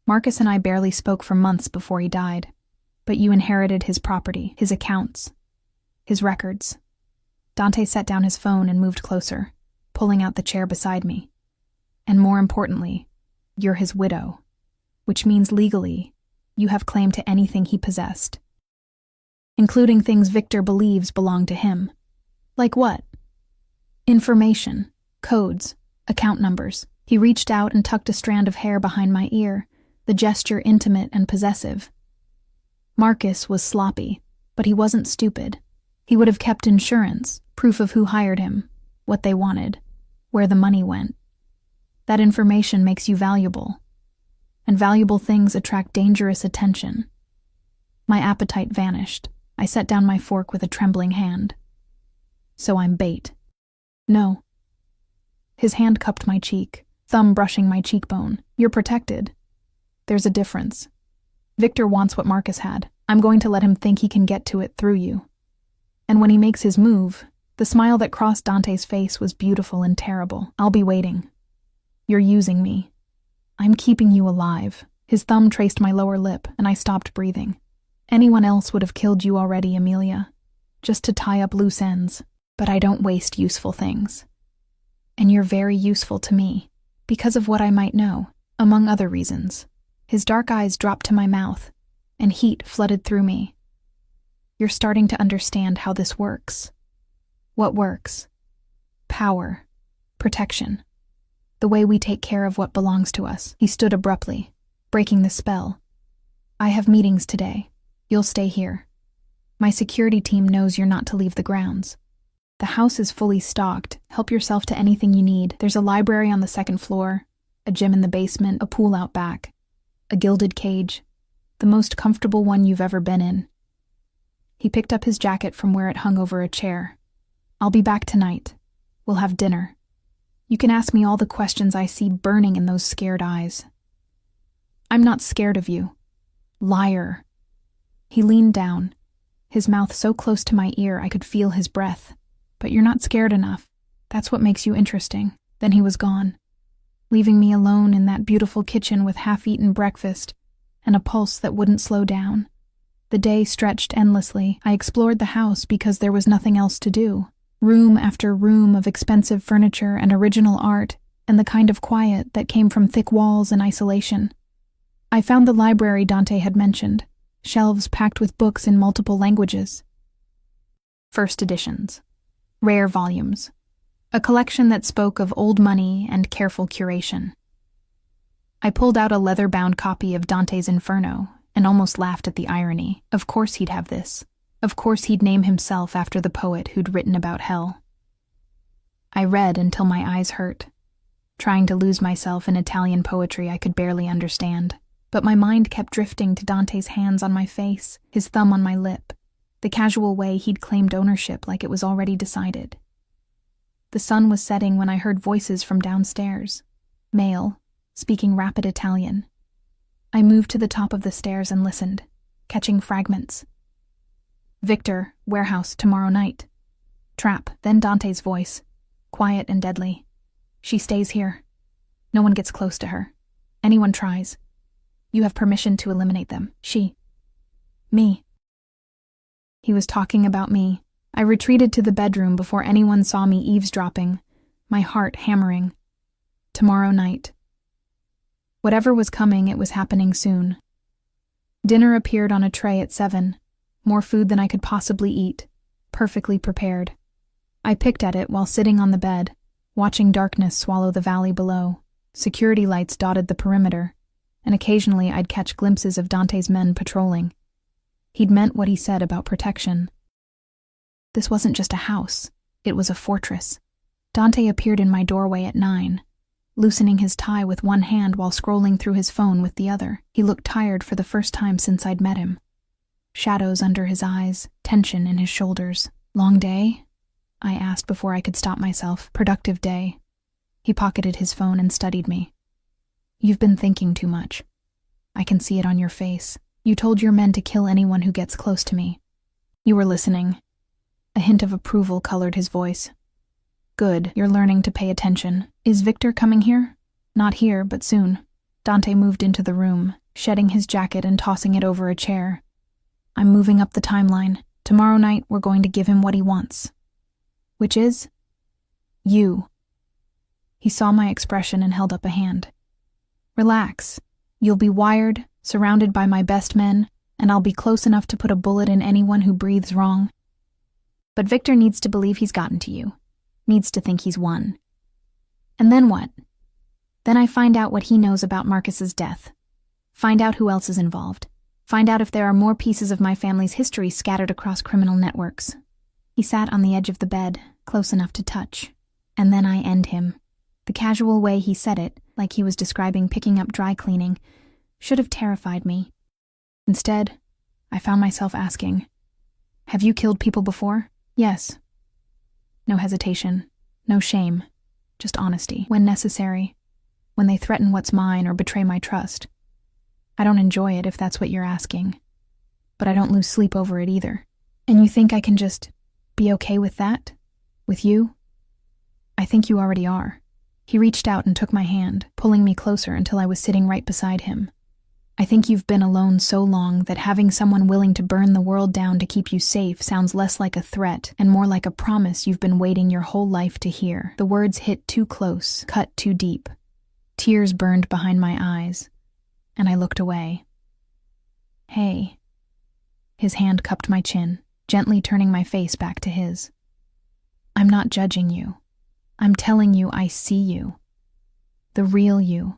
A: Marcus and I barely spoke for months before he died. But you inherited his property, his accounts, his records. Dante set down his phone and moved closer, pulling out the chair beside me. And more importantly, you're his widow, which means legally, you have claim to anything he possessed, including things Victor believes belong to him. Like what? Information, codes, account numbers. He reached out and tucked a strand of hair behind my ear, the gesture intimate and possessive. Marcus was sloppy, but he wasn't stupid. He would have kept insurance, proof of who hired him, what they wanted, where the money went. That information makes you valuable, and valuable things attract dangerous attention. My appetite vanished. I set down my fork with a trembling hand. So I'm bait. No. His hand cupped my cheek, thumb brushing my cheekbone. You're protected. There's a difference. Victor wants what Marcus had. I'm going to let him think he can get to it through you. And when he makes his move, the smile that crossed Dante's face was beautiful and terrible. I'll be waiting. You're using me. I'm keeping you alive. His thumb traced my lower lip, and I stopped breathing. Anyone else would have killed you already, Amelia, just to tie up loose ends. But I don't waste useful things. And you're very useful to me, because of what I might know, among other reasons. His dark eyes dropped to my mouth, and heat flooded through me. You're starting to understand how this works. What works? Power. Protection. The way we take care of what belongs to us. He stood abruptly, breaking the spell. I have meetings today. You'll stay here. My security team knows you're not to leave the grounds. The house is fully stocked. Help yourself to anything you need. There's a library on the second floor, a gym in the basement, a pool out back, a gilded cage, the most comfortable one you've ever been in. He picked up his jacket from where it hung over a chair. I'll be back tonight. We'll have dinner. You can ask me all the questions I see burning in those scared eyes. I'm not scared of you. Liar. He leaned down, his mouth so close to my ear I could feel his breath. But you're not scared enough. That's what makes you interesting. Then he was gone, leaving me alone in that beautiful kitchen with half-eaten breakfast and a pulse that wouldn't slow down. The day stretched endlessly. I explored the house because there was nothing else to do. Room after room of expensive furniture and original art, and the kind of quiet that came from thick walls and isolation. I found the library Dante had mentioned, shelves packed with books in multiple languages. First editions. Rare volumes. A collection that spoke of old money and careful curation. I pulled out a leather-bound copy of Dante's Inferno and almost laughed at the irony. Of course he'd have this. Of course he'd name himself after the poet who'd written about hell. I read until my eyes hurt, trying to lose myself in Italian poetry I could barely understand. But my mind kept drifting to Dante's hands on my face, his thumb on my lip, the casual way he'd claimed ownership like it was already decided. The sun was setting when I heard voices from downstairs, male, speaking rapid Italian. I moved to the top of the stairs and listened, catching fragments. Victor, warehouse, tomorrow night. Trap, then Dante's voice, quiet and deadly. She stays here. No one gets close to her. Anyone tries. You have permission to eliminate them. She. Me. He was talking about me. I retreated to the bedroom before anyone saw me eavesdropping, my heart hammering. Tomorrow night. Whatever was coming, it was happening soon. Dinner appeared on a tray at 7, more food than I could possibly eat, perfectly prepared. I picked at it while sitting on the bed, watching darkness swallow the valley below. Security lights dotted the perimeter, and occasionally I'd catch glimpses of Dante's men patrolling. He'd meant what he said about protection. This wasn't just a house, it was a fortress. Dante appeared in my doorway at 9, loosening his tie with one hand while scrolling through his phone with the other. He looked tired for the first time since I'd met him. Shadows under his eyes, tension in his shoulders. Long day? I asked before I could stop myself. Productive day. He pocketed his phone and studied me. You've been thinking too much. I can see it on your face. You told your men to kill anyone who gets close to me. You were listening. A hint of approval colored his voice. Good, you're learning to pay attention. Is Victor coming here? Not here, but soon. Dante moved into the room, shedding his jacket and tossing it over a chair. I'm moving up the timeline. Tomorrow night, we're going to give him what he wants. Which is? You. He saw my expression and held up a hand. Relax. You'll be wired, surrounded by my best men, and I'll be close enough to put a bullet in anyone who breathes wrong. But Victor needs to believe he's gotten to you. Needs to think he's won. And then what? Then I find out what he knows about Marcus's death. Find out who else is involved. Find out if there are more pieces of my family's history scattered across criminal networks. He sat on the edge of the bed, close enough to touch. And then I end him. The casual way he said it, like he was describing picking up dry cleaning, should have terrified me. Instead, I found myself asking, have you killed people before? Yes. No hesitation, no shame, just honesty. When necessary, when they threaten what's mine or betray my trust. I don't enjoy it if that's what you're asking, but I don't lose sleep over it either. And you think I can just be okay with that? With you? I think you already are. He reached out and took my hand, pulling me closer until I was sitting right beside him. I think you've been alone so long that having someone willing to burn the world down to keep you safe sounds less like a threat and more like a promise you've been waiting your whole life to hear. The words hit too close, cut too deep. Tears burned behind my eyes, and I looked away. Hey. His hand cupped my chin, gently turning my face back to his. I'm not judging you. I'm telling you I see you. The real you.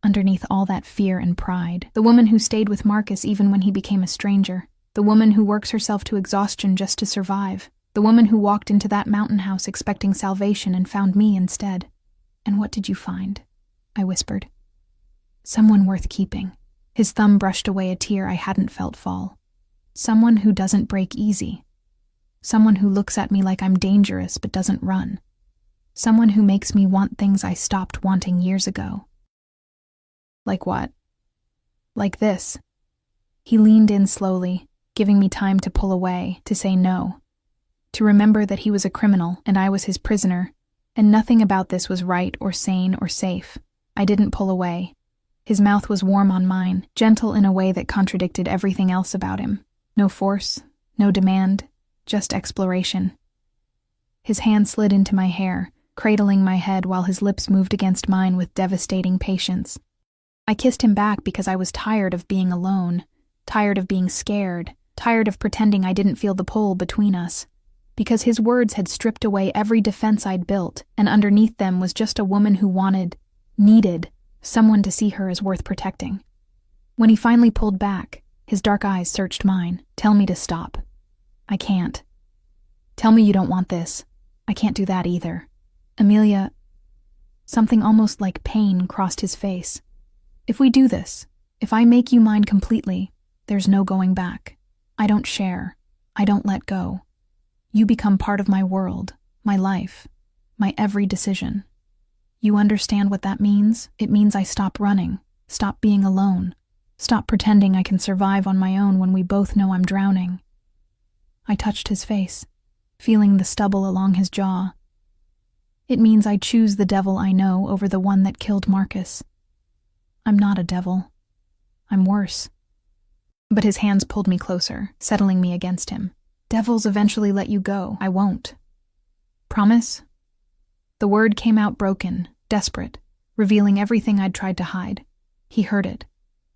A: Underneath all that fear and pride. The woman who stayed with Marcus even when he became a stranger. The woman who works herself to exhaustion just to survive. The woman who walked into that mountain house expecting salvation and found me instead. And what did you find? I whispered. Someone worth keeping. His thumb brushed away a tear I hadn't felt fall. Someone who doesn't break easy. Someone who looks at me like I'm dangerous but doesn't run. Someone who makes me want things I stopped wanting years ago. Like what? Like this. He leaned in slowly, giving me time to pull away, to say no. To remember that he was a criminal and I was his prisoner, and nothing about this was right or sane or safe. I didn't pull away. His mouth was warm on mine, gentle in a way that contradicted everything else about him. No force, no demand, just exploration. His hand slid into my hair, cradling my head while his lips moved against mine with devastating patience. I kissed him back because I was tired of being alone, tired of being scared, tired of pretending I didn't feel the pull between us. Because his words had stripped away every defense I'd built, and underneath them was just a woman who needed, someone to see her as worth protecting. When he finally pulled back, his dark eyes searched mine. Tell me to stop. I can't. Tell me you don't want this. I can't do that either. Amelia, something almost like pain crossed his face. If we do this, if I make you mine completely, there's no going back. I don't share. I don't let go. You become part of my world, my life, my every decision. You understand what that means? It means I stop running, stop being alone, stop pretending I can survive on my own when we both know I'm drowning. I touched his face, feeling the stubble along his jaw. It means I choose the devil I know over the one that killed Marcus. I'm not a devil. I'm worse. But his hands pulled me closer, settling me against him. Devils eventually let you go. I won't. Promise? The word came out broken, desperate, revealing everything I'd tried to hide. He heard it.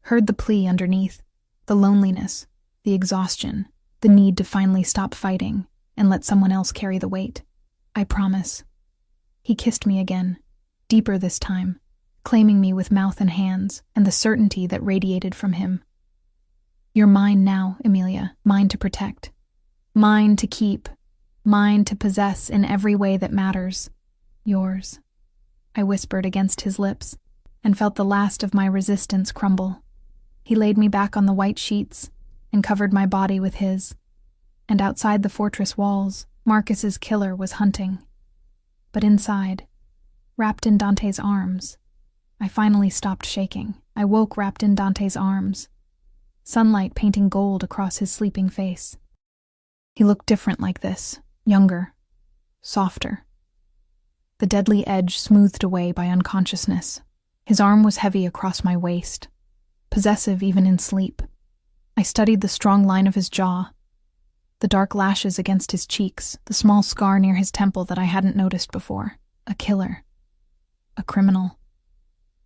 A: Heard the plea underneath. The loneliness, the exhaustion, the need to finally stop fighting and let someone else carry the weight. I promise. He kissed me again, deeper this time, claiming me with mouth and hands, and the certainty that radiated from him. You're mine now, Emilia, mine to protect. Mine to keep. Mine to possess in every way that matters. Yours. I whispered against his lips, and felt the last of my resistance crumble. He laid me back on the white sheets, and covered my body with his. And outside the fortress walls, Marcus's killer was hunting. But inside, wrapped in Dante's arms, I finally stopped shaking. I woke wrapped in Dante's arms, sunlight painting gold across his sleeping face. He looked different like this, younger, softer. The deadly edge smoothed away by unconsciousness. His arm was heavy across my waist, possessive even in sleep. I studied the strong line of his jaw, the dark lashes against his cheeks, the small scar near his temple that I hadn't noticed before. A killer. A criminal.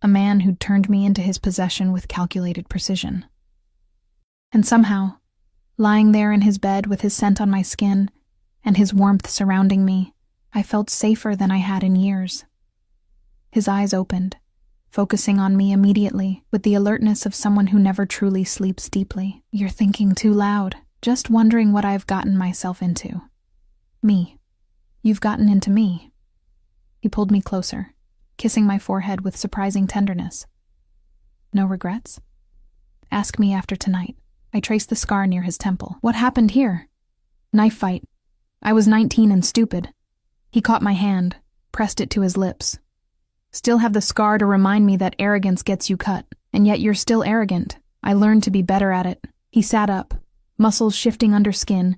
A: A man who'd turned me into his possession with calculated precision. And somehow, lying there in his bed with his scent on my skin and his warmth surrounding me, I felt safer than I had in years. His eyes opened, focusing on me immediately with the alertness of someone who never truly sleeps deeply. You're thinking too loud, just wondering what I've gotten myself into. Me. You've gotten into me. He pulled me closer, kissing my forehead with surprising tenderness. No regrets? Ask me after tonight. I traced the scar near his temple. What happened here? Knife fight. I was 19 and stupid. He caught my hand, pressed it to his lips. Still have the scar to remind me that arrogance gets you cut, and yet you're still arrogant. I learned to be better at it. He sat up, muscles shifting under skin,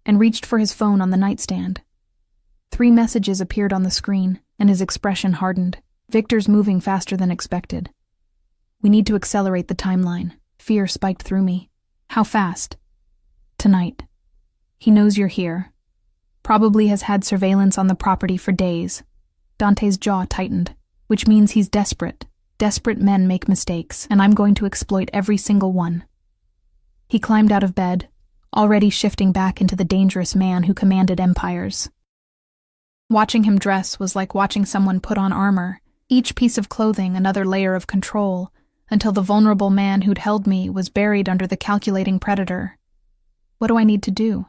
A: and reached for his phone on the nightstand. 3 messages appeared on the screen, and his expression hardened. Victor's moving faster than expected. We need to accelerate the timeline. Fear spiked through me. How fast? Tonight. He knows you're here. Probably has had surveillance on the property for days. Dante's jaw tightened, which means he's desperate. Desperate men make mistakes, and I'm going to exploit every single one. He climbed out of bed, already shifting back into the dangerous man who commanded empires. Watching him dress was like watching someone put on armor, each piece of clothing another layer of control, until the vulnerable man who'd held me was buried under the calculating predator. What do I need to do?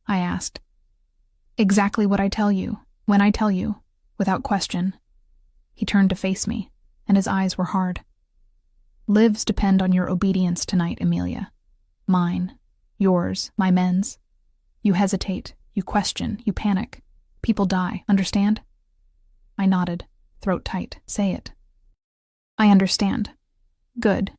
A: I asked. Exactly what I tell you, when I tell you, without question. He turned to face me, and his eyes were hard. Lives depend on your obedience tonight, Emilia. Mine, yours, my men's. You hesitate, you question, you panic. People die, understand? I nodded, throat tight. Say it. I understand. Good.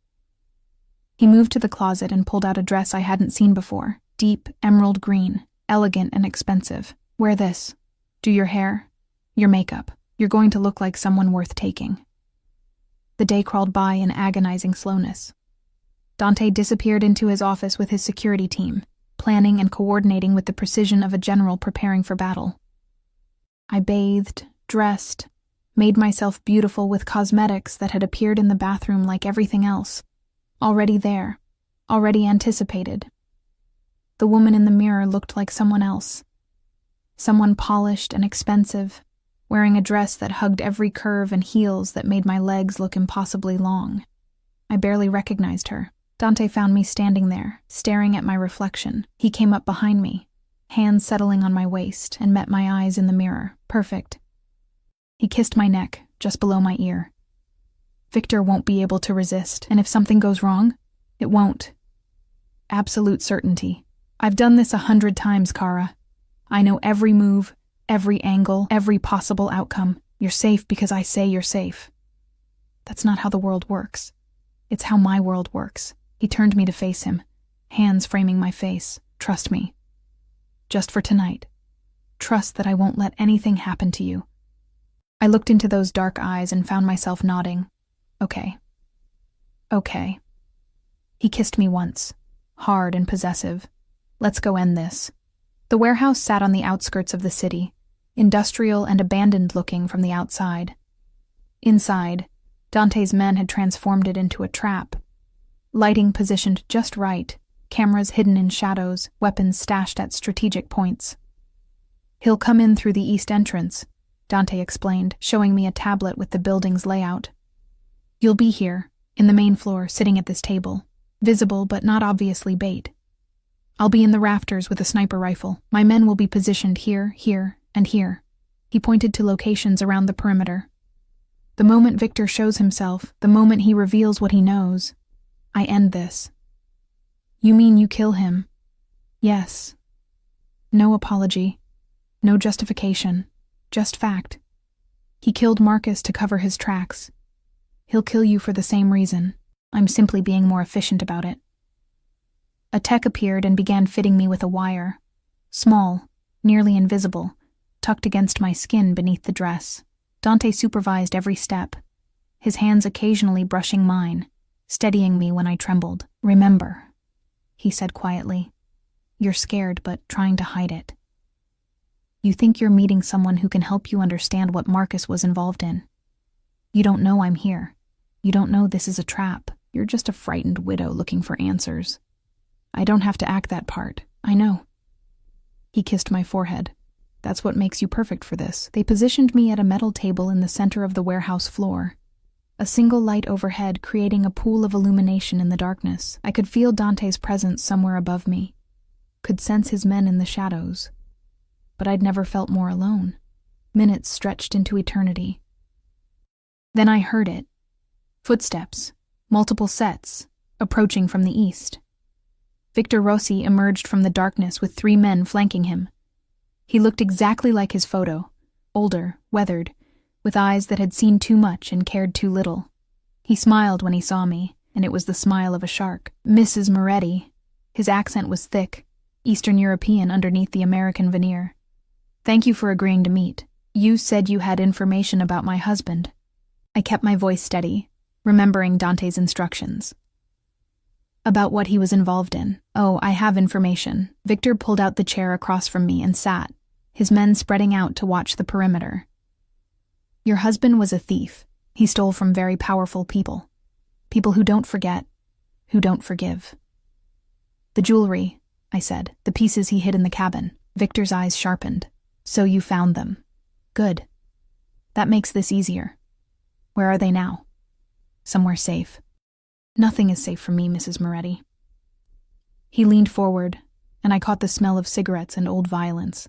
A: He moved to the closet and pulled out a dress I hadn't seen before. Deep, emerald green, elegant and expensive. Wear this. Do your hair, your makeup. You're going to look like someone worth taking. The day crawled by in agonizing slowness. Dante disappeared into his office with his security team, planning and coordinating with the precision of a general preparing for battle. I bathed, dressed, made myself beautiful with cosmetics that had appeared in the bathroom like everything else. Already there, already anticipated. The woman in the mirror looked like someone else. Someone polished and expensive, wearing a dress that hugged every curve and heels that made my legs look impossibly long. I barely recognized her. Dante found me standing there, staring at my reflection. He came up behind me, hands settling on my waist, and met my eyes in the mirror. Perfect. He kissed my neck, just below my ear. Victor won't be able to resist, and if something goes wrong, it won't. Absolute certainty. I've done this 100 times, Kara. I know every move, every angle, every possible outcome. You're safe because I say you're safe. That's not how the world works. It's how my world works. He turned me to face him, hands framing my face. Trust me. Just for tonight. Trust that I won't let anything happen to you. I looked into those dark eyes and found myself nodding. Okay. Okay. He kissed me once, hard and possessive. Let's go end this. The warehouse sat on the outskirts of the city, industrial and abandoned looking from the outside. Inside, Dante's men had transformed it into a trap. Lighting positioned just right, cameras hidden in shadows, weapons stashed at strategic points. He'll come in through the east entrance, Dante explained, showing me a tablet with the building's layout. You'll be here, in the main floor, sitting at this table, visible but not obviously bait. I'll be in the rafters with a sniper rifle. My men will be positioned here, here, and here. He pointed to locations around the perimeter. The moment Victor shows himself, the moment he reveals what he knows, I end this. You mean you kill him? Yes. No apology. No justification. Just fact. He killed Marcus to cover his tracks. He'll kill you for the same reason. I'm simply being more efficient about it. A tech appeared and began fitting me with a wire. Small, nearly invisible, tucked against my skin beneath the dress. Dante supervised every step, his hands occasionally brushing mine, steadying me when I trembled. Remember, he said quietly, you're scared but trying to hide it. You think you're meeting someone who can help you understand what Marcus was involved in. You don't know I'm here. You don't know this is a trap. You're just a frightened widow looking for answers. I don't have to act that part. I know. He kissed my forehead. That's what makes you perfect for this. They positioned me at a metal table in the center of the warehouse floor. A single light overhead creating a pool of illumination in the darkness. I could feel Dante's presence somewhere above me. Could sense his men in the shadows. But I'd never felt more alone. Minutes stretched into eternity. Then I heard it. Footsteps. Multiple sets. Approaching from the east. Victor Rossi emerged from the darkness with 3 men flanking him. He looked exactly like his photo. Older, weathered, with eyes that had seen too much and cared too little. He smiled when he saw me, and it was the smile of a shark. Mrs. Moretti. His accent was thick, Eastern European underneath the American veneer. Thank you for agreeing to meet. You said you had information about my husband. I kept my voice steady, remembering Dante's instructions. About what he was involved in. Oh, I have information. Victor pulled out the chair across from me and sat, his men spreading out to watch the perimeter. Your husband was a thief. He stole from very powerful people. People who don't forget, who don't forgive. The jewelry, I said, the pieces he hid in the cabin. Victor's eyes sharpened. So you found them. Good. That makes this easier. Where are they now? Somewhere safe. Nothing is safe for me, Mrs. Moretti. He leaned forward, and I caught the smell of cigarettes and old violence.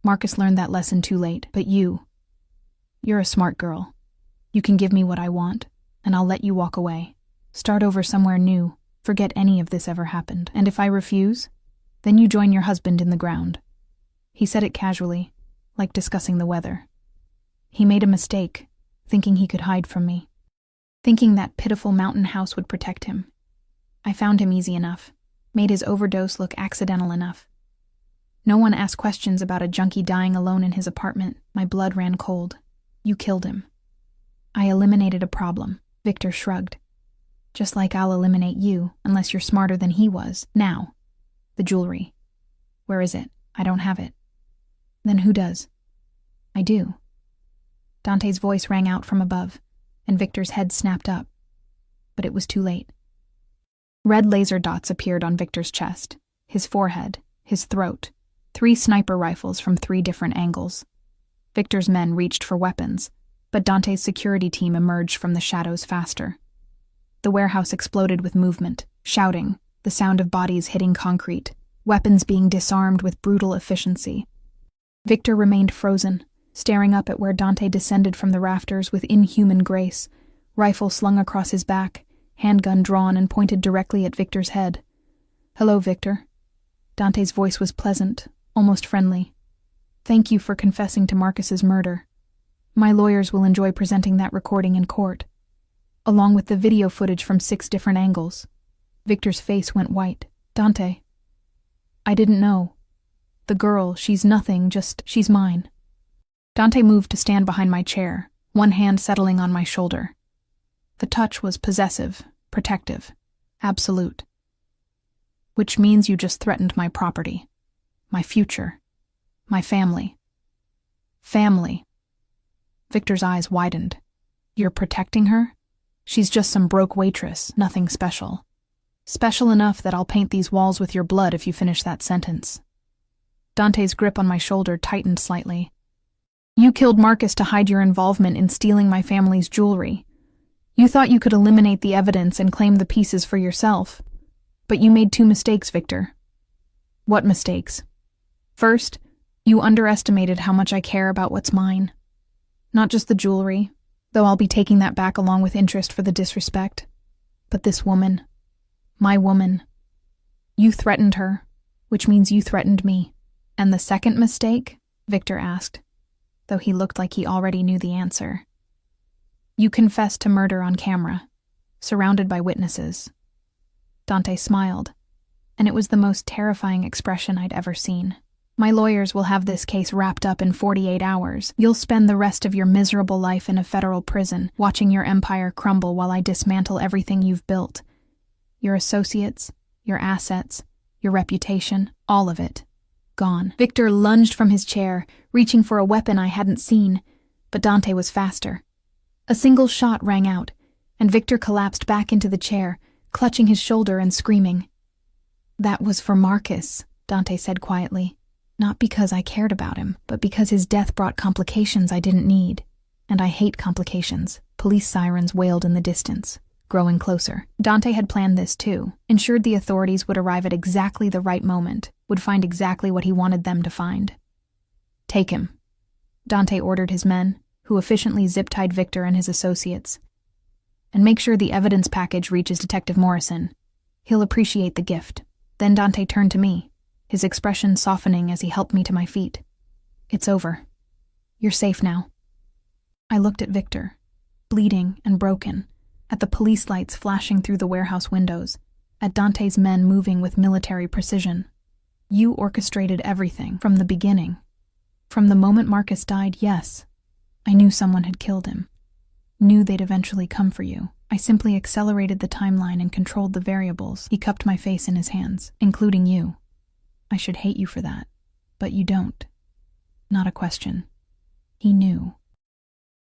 A: Marcus learned that lesson too late, but you're a smart girl. You can give me what I want, and I'll let you walk away. Start over somewhere new, forget any of this ever happened. And if I refuse, then you join your husband in the ground. He said it casually, like discussing the weather. He made a mistake, thinking he could hide from me. Thinking that pitiful mountain house would protect him. I found him easy enough, made his overdose look accidental enough. No one asked questions about a junkie dying alone in his apartment. My blood ran cold. You killed him. I eliminated a problem. Victor shrugged. Just like I'll eliminate you, unless you're smarter than he was. Now, the jewelry. Where is it? I don't have it. Then who does? I do. Dante's voice rang out from above, and Victor's head snapped up. But it was too late. Red laser dots appeared on Victor's chest, his forehead, his throat, 3 sniper rifles from 3 different angles. Victor's men reached for weapons, but Dante's security team emerged from the shadows faster. The warehouse exploded with movement, shouting, the sound of bodies hitting concrete, weapons being disarmed with brutal efficiency. Victor remained frozen, staring up at where Dante descended from the rafters with inhuman grace, rifle slung across his back, handgun drawn and pointed directly at Victor's head. Hello, Victor. Dante's voice was pleasant, almost friendly. Thank you for confessing to Marcus's murder. My lawyers will enjoy presenting that recording in court, along with the video footage from 6 different angles. Victor's face went white. Dante. I didn't know. The girl, she's nothing, she's mine. Dante moved to stand behind my chair, one hand settling on my shoulder. The touch was possessive, protective, absolute. Which means you just threatened my property, my future, my family. Family. Victor's eyes widened. You're protecting her? She's just some broke waitress, nothing special. Special enough that I'll paint these walls with your blood if you finish that sentence. Dante's grip on my shoulder tightened slightly. You killed Marcus to hide your involvement in stealing my family's jewelry. You thought you could eliminate the evidence and claim the pieces for yourself. But you made 2 mistakes, Victor. What mistakes? First, you underestimated how much I care about what's mine. Not just the jewelry, though I'll be taking that back along with interest for the disrespect. But this woman. My woman. You threatened her, which means you threatened me. And the second mistake? Victor asked, though he looked like he already knew the answer. You confessed to murder on camera, surrounded by witnesses. Dante smiled, and it was the most terrifying expression I'd ever seen. My lawyers will have this case wrapped up in 48 hours. You'll spend the rest of your miserable life in a federal prison, watching your empire crumble while I dismantle everything you've built. Your associates, your assets, your reputation, all of it. Gone. Victor lunged from his chair, reaching for a weapon I hadn't seen, but Dante was faster. A single shot rang out, and Victor collapsed back into the chair, clutching his shoulder and screaming. That was for Marcus, Dante said quietly. Not because I cared about him, but because his death brought complications I didn't need. And I hate complications. Police sirens wailed in the distance, growing closer. Dante had planned this too, ensured the authorities would arrive at exactly the right moment, would find exactly what he wanted them to find. Take him, Dante ordered his men, who efficiently zip-tied Victor and his associates. And make sure the evidence package reaches Detective Morrison. He'll appreciate the gift. Then Dante turned to me, his expression softening as he helped me to my feet. It's over. You're safe now. I looked at Victor, bleeding and broken, at the police lights flashing through the warehouse windows, at Dante's men moving with military precision. You orchestrated everything from the beginning. From the moment Marcus died, yes. I knew someone had killed him. Knew they'd eventually come for you. I simply accelerated the timeline and controlled the variables. He cupped my face in his hands, including you. I should hate you for that, but you don't. Not a question. He knew.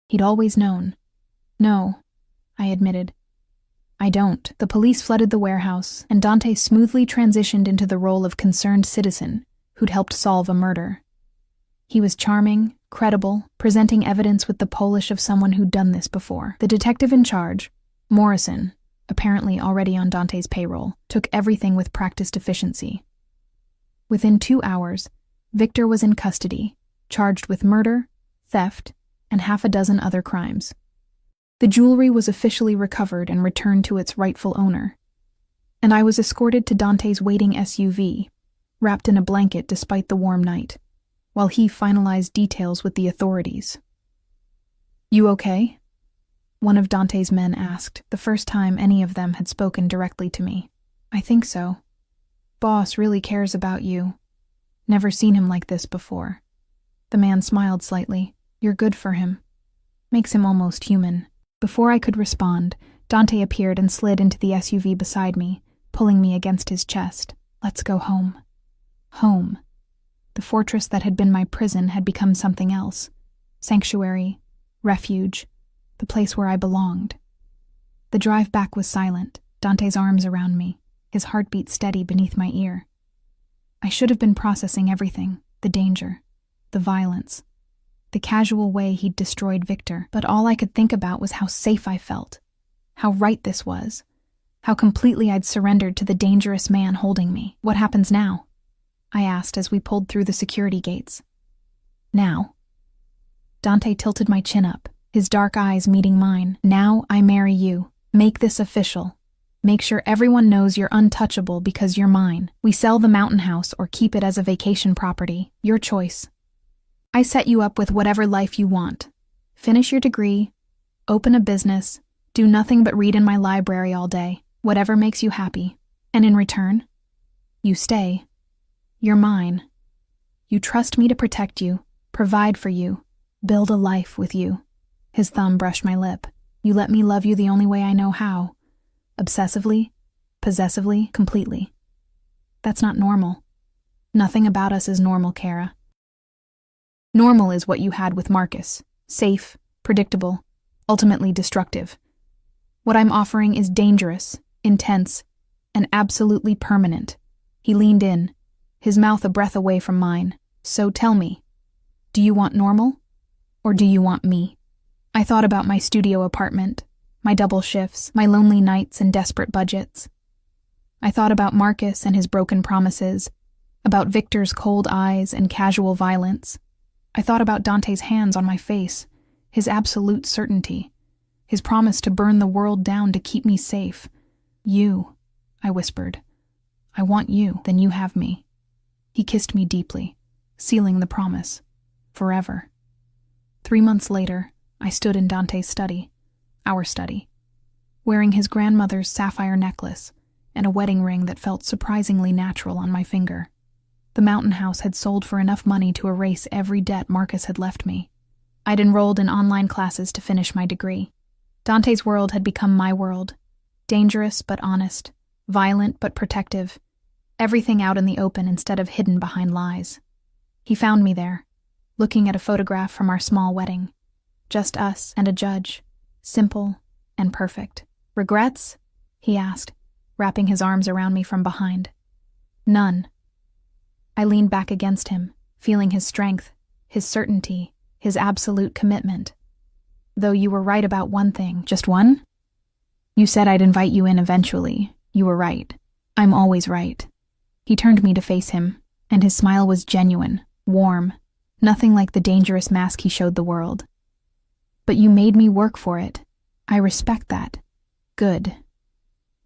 A: He'd always known. No, I admitted. I don't. The police flooded the warehouse, and Dante smoothly transitioned into the role of concerned citizen who'd helped solve a murder. He was charming, credible, presenting evidence with the polish of someone who'd done this before. The detective in charge, Morrison, apparently already on Dante's payroll, took everything with practiced efficiency. Within 2 hours, Victor was in custody, charged with murder, theft, and 6 other crimes. The jewelry was officially recovered and returned to its rightful owner, and I was escorted to Dante's waiting SUV, wrapped in a blanket despite the warm night, while he finalized details with the authorities. You okay? One of Dante's men asked, the first time any of them had spoken directly to me. I think so. Boss really cares about you. Never seen him like this before. The man smiled slightly. You're good for him. Makes him almost human. Before I could respond, Dante appeared and slid into the SUV beside me, pulling me against his chest. Let's go home. Home. The fortress that had been my prison had become something else. Sanctuary, refuge, the place where I belonged. The drive back was silent, Dante's arms around me, his heartbeat steady beneath my ear. I should have been processing everything, the danger, the violence, the casual way he'd destroyed Victor, but all I could think about was how safe I felt, how right this was, how completely I'd surrendered to the dangerous man holding me. What happens now? I asked as we pulled through the security gates. Now. Dante tilted my chin up, his dark eyes meeting mine. Now I marry you. Make this official. Make sure everyone knows you're untouchable because you're mine. We sell the mountain house or keep it as a vacation property. Your choice. I set you up with whatever life you want. Finish your degree, open a business, do nothing but read in my library all day, whatever makes you happy. And in return, you stay. You're mine. You trust me to protect you, provide for you, build a life with you. His thumb brushed my lip. You let me love you the only way I know how. Obsessively, possessively, completely. That's not normal. Nothing about us is normal, Kara. Normal is what you had with Marcus. Safe, predictable, ultimately destructive. What I'm offering is dangerous, intense, and absolutely permanent. He leaned in, his mouth a breath away from mine, So tell me, do you want normal? Or do you want me? I thought about my studio apartment, my double shifts, my lonely nights and desperate budgets. I thought about Marcus and his broken promises, about Victor's cold eyes and casual violence. I thought about Dante's hands on my face, his absolute certainty, his promise to burn the world down to keep me safe. You, I whispered. I want you, then you have me. He kissed me deeply, sealing the promise. Forever. 3 months later, I stood in Dante's study, our study, wearing his grandmother's sapphire necklace and a wedding ring that felt surprisingly natural on my finger. The mountain house had sold for enough money to erase every debt Marcus had left me. I'd enrolled in online classes to finish my degree. Dante's world had become my world, dangerous but honest, violent but protective, everything out in the open instead of hidden behind lies. He found me there, looking at a photograph from our small wedding. Just us and a judge, simple and perfect. Regrets? He asked, wrapping his arms around me from behind. None. I leaned back against him, feeling his strength, his certainty, his absolute commitment. Though you were right about one thing. Just one? You said I'd invite you in eventually. You were right. I'm always right. He turned me to face him, and his smile was genuine, warm, nothing like the dangerous mask he showed the world. But you made me work for it. I respect that. Good.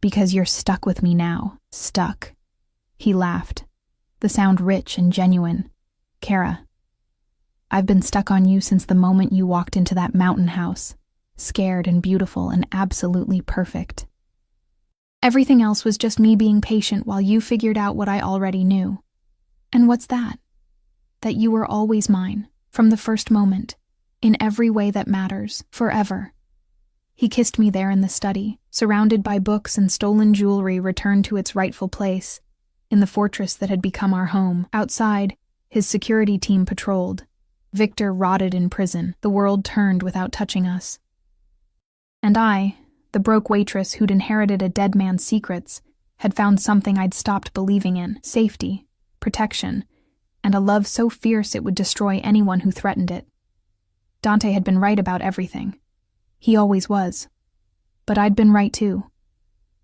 A: Because you're stuck with me now. Stuck. He laughed, the sound rich and genuine. Kara, I've been stuck on you since the moment you walked into that mountain house, scared and beautiful and absolutely perfect. Everything else was just me being patient while you figured out what I already knew. And what's that? That you were always mine, from the first moment, in every way that matters, forever. He kissed me there in the study, surrounded by books and stolen jewelry returned to its rightful place, in the fortress that had become our home. Outside, his security team patrolled. Victor rotted in prison. The world turned without touching us. And I, the broke waitress who'd inherited a dead man's secrets, had found something I'd stopped believing in: safety, protection, and a love so fierce it would destroy anyone who threatened it. Dante had been right about everything. He always was. But I'd been right too.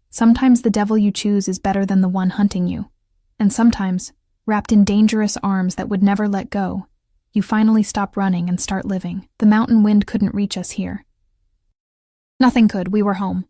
A: Sometimes the devil you choose is better than the one hunting you. And sometimes, wrapped in dangerous arms that would never let go, you finally stop running and start living. The mountain wind couldn't reach us here. Nothing could. We were home.